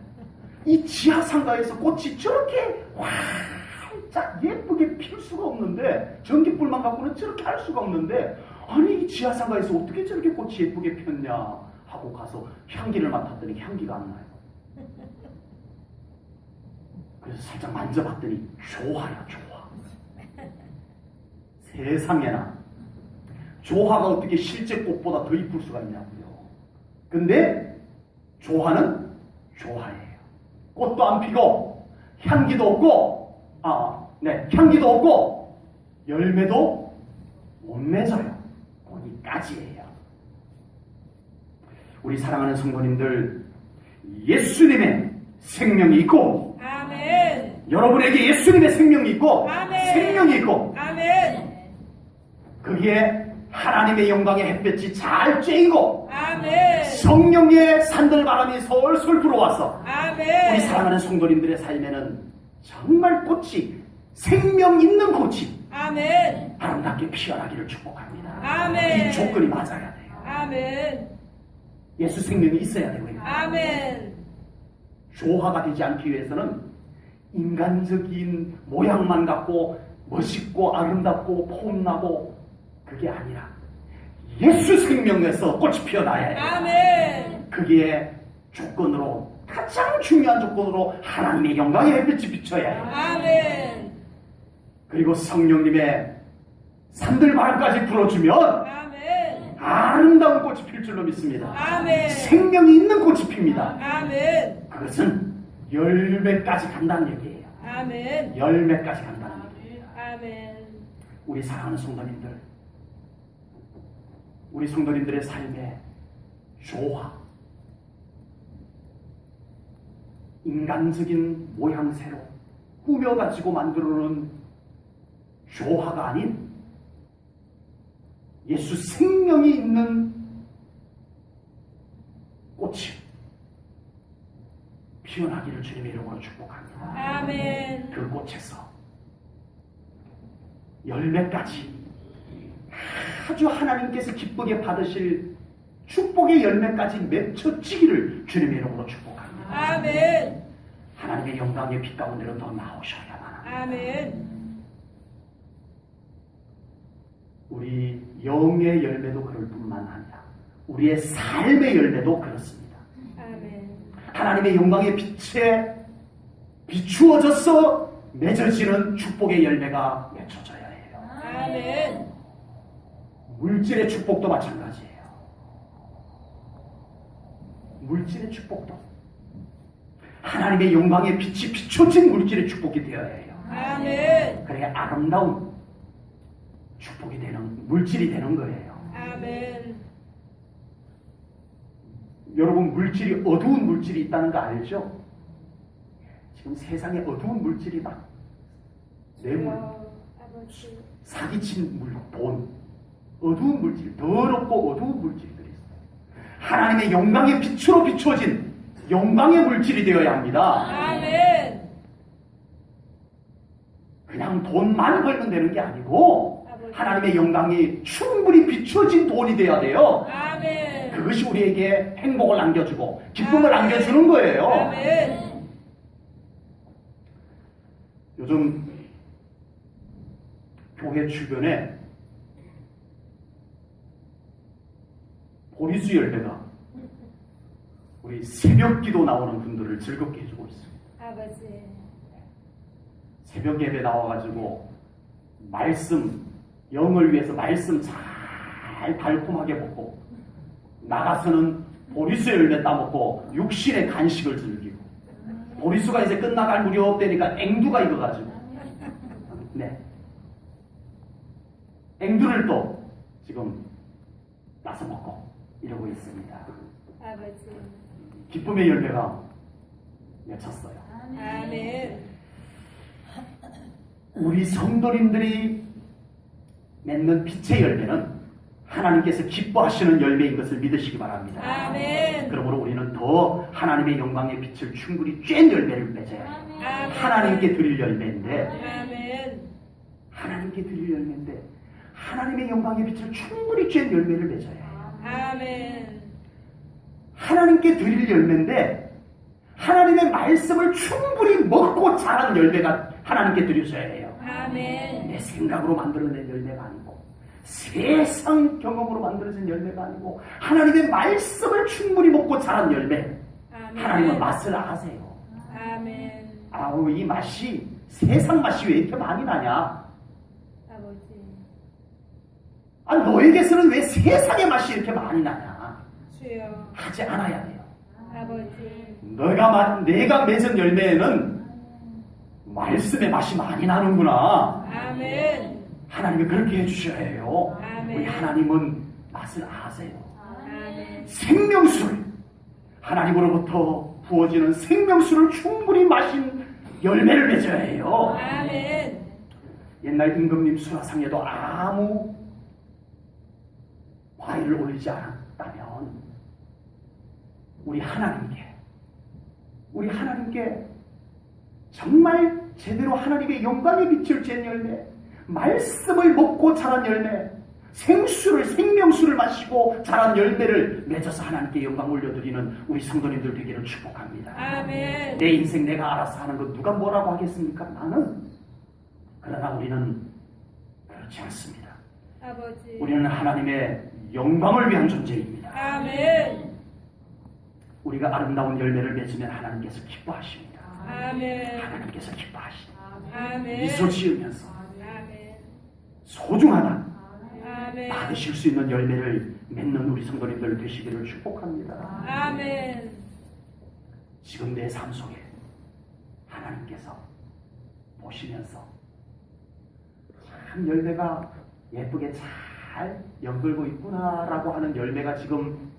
이 지하상가에서 꽃이 저렇게 활짝 예쁘게 필 수가 없는데 전기불만 갖고는 저렇게 할 수가 없는데 아니 이 지하상가에서 어떻게 저렇게 꽃이 예쁘게 폈냐 하고 가서 향기를 맡았더니 향기가 안 나요. 그래서 살짝 만져봤더니 조화야 조화. 세상에나 조화가 어떻게 실제 꽃보다 더 이쁠 수가 있냐고요. 근데 조화는 조화예요. 꽃도 안 피고 향기도 없고 향기도 없고 열매도 못 맺어요. 거기까지예요. 우리 사랑하는 성도님들 예수님의 생명이 있고 아멘. 여러분에게 예수님의 생명이 있고 아멘. 생명이 있고 아멘. 거기에 하나님의 영광의 햇볕이 잘 쬐이고 아멘. 성령의 산들바람이 솔솔 불어와서 아멘. 우리 사랑하는 성도님들의 삶에는 정말 꽃이 생명 있는 꽃이 아멘. 아름답게 피어나기를 축복합니다. 아멘. 이 조건이 맞아야 돼요. 아멘. 예수 생명이 있어야 되고요. 아멘. 조화가 되지 않기 위해서는 인간적인 모양만 갖고 멋있고 아름답고 폼나고 그게 아니라 예수 생명에서 꽃이 피어나야 해요. 아멘. 그게 조건으로 가장 중요한 조건으로 하나님의 영광의 햇빛이 비춰야 해요. 아멘. 그리고 성령님의 산들바람까지 불어주면 아멘. 아름다운 꽃이 필 줄로 믿습니다. 아멘. 생명이 있는 꽃이 핍니다. 아멘. 그것은 열매까지 간다는 얘기예요. 아멘. 열매까지 간다는 얘기예요. 아멘. 우리 사랑하는 성도님들, 우리 성도님들의 삶에 조화, 인간적인 모양새로 꾸며가지고 만들어놓은 조화가 아닌 예수 생명이 있는 꽃이 피어나기를 주님의 이름으로 축복합니다. 아멘. 그 꽃에서 열매까지 아주 하나님께서 기쁘게 받으실 축복의 열매까지 맺혀지기를 주님의 이름으로 축복합니다. 아멘. 하나님의 영광의 빛 가운데로 더 나오셔야만 합니다. 아멘. 우리 영의 열매도 그럴 뿐만 아니라 우리의 삶의 열매도 그렇습니다. 아멘. 하나님의 영광의 빛에 비추어져서 맺어지는 축복의 열매가 맺혀져야 해요. 아멘. 물질의 축복도 마찬가지예요. 물질의 축복도 하나님의 영광의 빛이 비춰진 물질의 축복이 되어야 해요. 아멘. 그래야 아름다운 축복이 되는 물질이 되는 거예요. 아멘. 여러분, 물질이 어두운 물질이 있다는 거 알죠? 지금 세상에 어두운 물질이 막 뇌물, 아버지. 사기친 돈, 어두운 물질, 더럽고 어두운 물질들이 있어요. 하나님의 영광의 빛으로 비춰진 영광의 물질이 되어야 합니다. 아멘. 그냥 돈만 벌면 되는 게 아니고 하나님의 영광이 충분히 비춰진 돈이 돼야 돼요. 아멘. 그것이 우리에게 행복을 안겨주고 기쁨을 안겨주는 거예요. 아멘. 요즘 교회 주변에 보리수 열매가 우리 새벽 기도 나오는 분들을 즐겁게 해주고 있어요. 아버지. 새벽 예배 나와가지고 말씀, 영을 위해서 말씀 잘 달콤하게 먹고 나가서는 보리수 열매 따먹고 육신의 간식을 즐기고 보리수가 이제 끝나갈 무렵 되니까 앵두가 익어가지고 네, 앵두를 또 지금 나서 먹고 이러고 있습니다. 아버지. 기쁨의 열매가 맺혔어요. 아멘. 우리 성도님들이 맺는 빛의 열매는 하나님께서 기뻐하시는 열매인 것을 믿으시기 바랍니다. 아멘. 그러므로 우리는 더 하나님의 영광의 빛을 충분히 쬐는 열매를 맺어야 해요. 아멘. 하나님께 드릴 열매인데 아멘. 하나님께 드릴 열매인데 하나님의 영광의 빛을 충분히 쬐는 열매를 맺어야 해요. 아멘. 하나님께 드릴 열매인데 하나님의 말씀을 충분히 먹고 자란 열매가 하나님께 드려져야 해요. 아멘. 내 생각으로 만들어낸 열매가 아니고 세상 경험으로 만들어진 열매가 아니고 하나님의 말씀을 충분히 먹고 자란 열매. 아멘. 하나님은 맛을 아세요. 아멘. 아우, 이 맛이 세상 맛이 왜 이렇게 많이 나냐? 아버지. 아, 너에게서는 왜 세상의 맛이 이렇게 많이 나냐? 주여. 하지 않아야 돼요. 아버지. 내가 맺은 열매에는 말씀의 맛이 많이 나는구나. 아멘. 하나님이 그렇게 해주셔야 해요. 아멘. 우리 하나님은 맛을 아세요. 아멘. 생명수를, 하나님으로부터 부어지는 생명수를 충분히 마신 열매를 맺어야 해요. 아멘. 옛날 임금님 수라상에도 아무 과일을 올리지 않았다면 우리 하나님께 정말 제대로 하나님의 영광의 빛을 쬐는 열매, 말씀을 먹고 자란 열매, 생명수를 마시고 자란 열매를 맺어서 하나님께 영광 올려드리는 우리 성도님들 되기를 축복합니다. 아멘. 내 인생 내가 알아서 하는 거 누가 뭐라고 하겠습니까? 나는. 그러나 우리는 그렇지 않습니다. 아버지. 우리는 하나님의 영광을 위한 존재입니다. 아멘. 우리가 아름다운 열매를 맺으면 하나님께서 기뻐하십니다. 아멘. 하나님께서 기뻐하십니다. 아멘. 미소 지으면서 아멘. 소중하다 아멘. 받으실 수 있는 열매를 맺는 우리 성도님들 되시기를 축복합니다. 아멘. 지금 내 삶 속에 하나님께서 보시면서 참 열매가 예쁘게 잘 연글고 있구나라고 하는 열매가 지금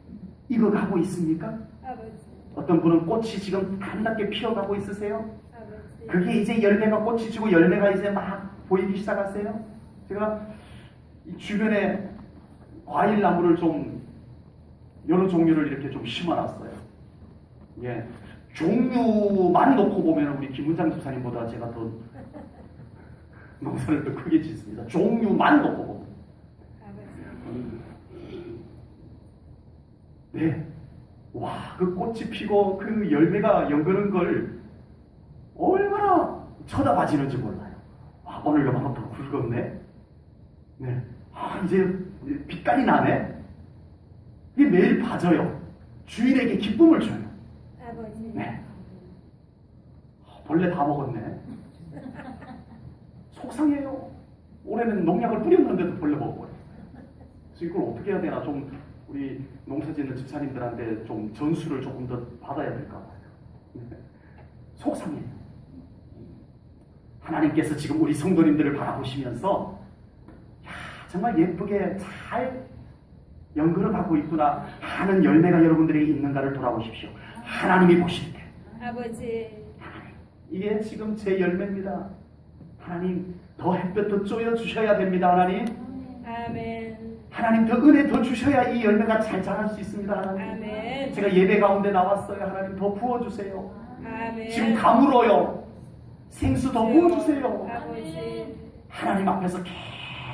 익어가고 있습니까? 아버지. 어떤 분은 꽃이 지금 아름답게 피어가고 있으세요? 아버지. 그게 이제 열매가 꽃이 지고 열매가 이제 막 보이기 시작하세요? 제가 이 주변에 과일 나무를 좀 여러 종류를 이렇게 좀 심어놨어요. 예, 종류만 놓고 보면 우리 김문장 집사님보다 제가 더 농사를 더 크게 짓습니다. 종류만 놓고 보면. 네, 와, 그 꽃이 피고 그 열매가 연그는 걸 얼마나 쳐다봐지는지 몰라요. 와, 오늘 요만큼 더 굵었네. 네, 아, 이제 빛깔이 나네. 이게 매일 봐져요. 주인에게 기쁨을 줘요. 아버지. 네. 벌레 다 먹었네. 속상해요. 올해는 농약을 뿌렸는데도 벌레 먹어버려요. 그래서 이걸 어떻게 해야 되나, 좀 우리 농사짓는 집사님들한테 좀 전수를 조금 더 받아야 될까 봐요. 네. 속상해요. 하나님께서 지금 우리 성도님들을 바라보시면서 야, 정말 예쁘게 잘 연결어가고 있구나 하는 열매가 여러분들에게 있는가를 돌아보십시오. 하나님이 보실 때 아버지. 이게 지금 제 열매입니다. 하나님 더 햇볕 더 쪼여 주셔야 됩니다. 하나님. 아멘. 하나님 더 은혜 더 주셔야 이 열매가 잘 자랄 수 있습니다. 하나님. 아멘. 제가 예배 가운데 나왔어요. 하나님 더 부어주세요. 아멘. 지금 가물어요. 생수 더 부어주세요. 아버지. 하나님 앞에서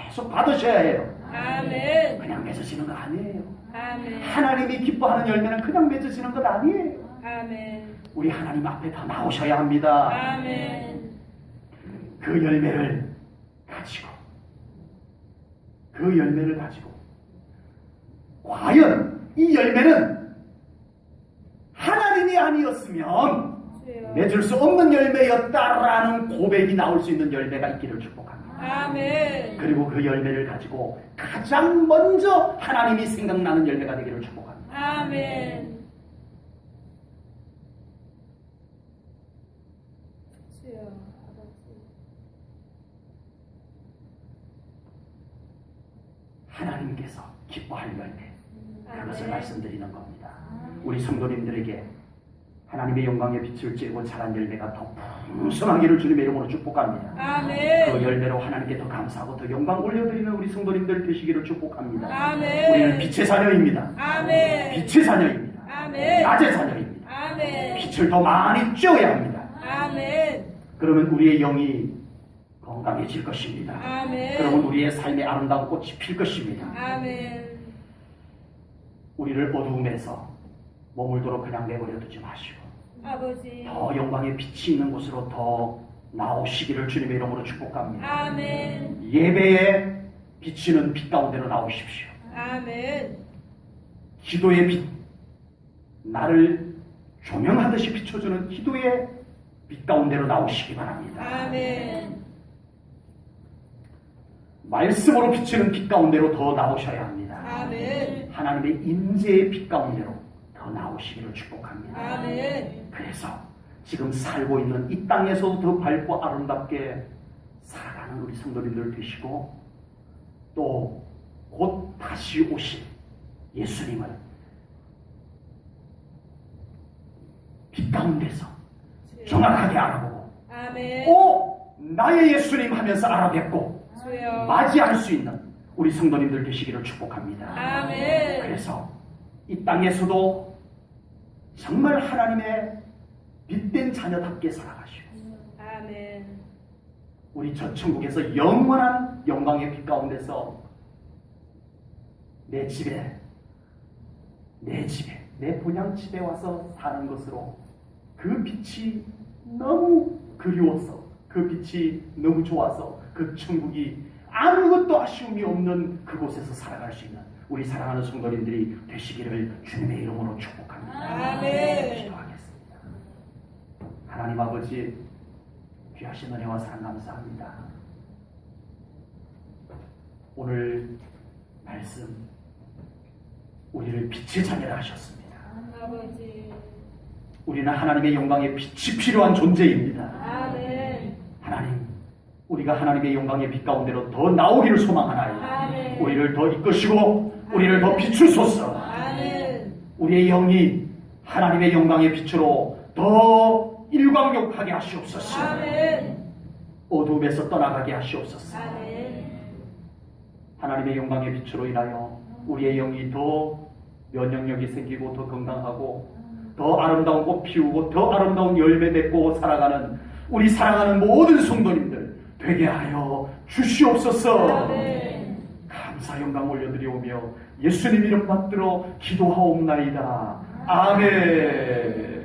계속 받으셔야 해요. 아멘. 그냥 맺어지는 거 아니에요. 아멘. 하나님이 기뻐하는 열매는 그냥 맺어지는 것 아니에요. 아멘. 우리 하나님 앞에 더 나오셔야 합니다. 아멘. 그 열매를 가지고 과연 이 열매는 하나님이 아니었으면 주여. 맺을 수 없는 열매였다라는 고백이 나올 수 있는 열매가 있기를 축복합니다. 아멘. 그리고 그 열매를 가지고 가장 먼저 하나님이 생각나는 열매가 되기를 축복합니다. 아멘. 주여. 아버지. 하나님께서 기뻐할 열매, 그것을 아멘. 말씀드리는 겁니다. 우리 성도님들에게 하나님의 영광의 빛을 쬐고 자란 열매가 더 풍성하기를 주님의 이름으로 축복합니다. 아멘. 그 열매로 하나님께 더 감사하고 더 영광 올려드리는 우리 성도님들 되시기를 축복합니다. 아멘. 우리는 빛의 자녀입니다. 아멘. 빛의 자녀입니다. 아멘. 낮의 자녀입니다. 아멘. 빛을 더 많이 쬐어야 합니다. 아멘. 그러면 우리의 영이 건강해질 것입니다. 아멘. 그러면 우리의 삶의 아름다운 꽃이 필 것입니다. 아멘. 우리를 어두움에서 머물도록 그냥 내버려 두지 마시고 아버지. 더 영광의 빛이 있는 곳으로 더 나오시기를 주님의 이름으로 축복합니다. 아멘. 예배에 비치는 빛 가운데로 나오십시오. 아멘. 기도의 빛, 나를 조명하듯이 비춰주는 기도의 빛 가운데로 나오시기 바랍니다. 아멘. 말씀으로 비치는 빛 가운데로 더 나오셔야 합니다. 아멘. 하나님의 임재의 빛 가운데로 더 나오시기를 축복합니다. 아멘. 그래서 지금 살고 있는 이 땅에서도 더 밝고 아름답게 살아가는 우리 성도님들 되시고 또 곧 다시 오실 예수님을 빛 가운데서 정확하게 알아보고 아멘. 나의 예수님 하면서 알아뵙고 주여. 맞이할 수 있는 우리 성도님들 되시기를 축복합니다. 아멘. 그래서 이 땅에서도 정말 하나님의 빛된 자녀답게 살아가시고 아멘. 우리 저 천국에서 영원한 영광의 빛 가운데서 내 집에, 내 본향집에 와서 사는 것으로 그 빛이 너무 그리워서, 그 빛이 너무 좋아서 그 천국이 아무것도 아쉬움이 없는 그곳에서 살아갈 수 있는 우리 사랑하는 성도님들이 되시기를 주님의 이름으로 축복합니다. 아멘. 기도하겠습니다. 하나님 아버지, 귀하신 은혜와 사랑 감사합니다. 오늘 말씀 우리를 빛의 자녀라 하셨습니다. 아버지. 우리는 하나님의 영광의 빛이 필요한 존재입니다. 아멘. 하나님, 우리가 하나님의 영광의 빛 가운데로 더 나오기를 소망하나이다. 아멘. 우리를 더 이끄시고 우리를 더 비추소서. 아멘. 우리의 영이 하나님의 영광의 빛으로 더 일광욕하게 하시옵소서. 아멘. 어둠에서 떠나가게 하시옵소서. 아멘. 하나님의 영광의 빛으로 인하여 우리의 영이 더 면역력이 생기고 더 건강하고 더 아름다운 꽃 피우고 더 아름다운 열매 맺고 살아가는 우리 사랑하는 모든 성도님들 되게 하여 주시옵소서. 아멘. 감사 영광 올려드리오며 예수님 이름 받들어 기도하옵나이다. 아멘.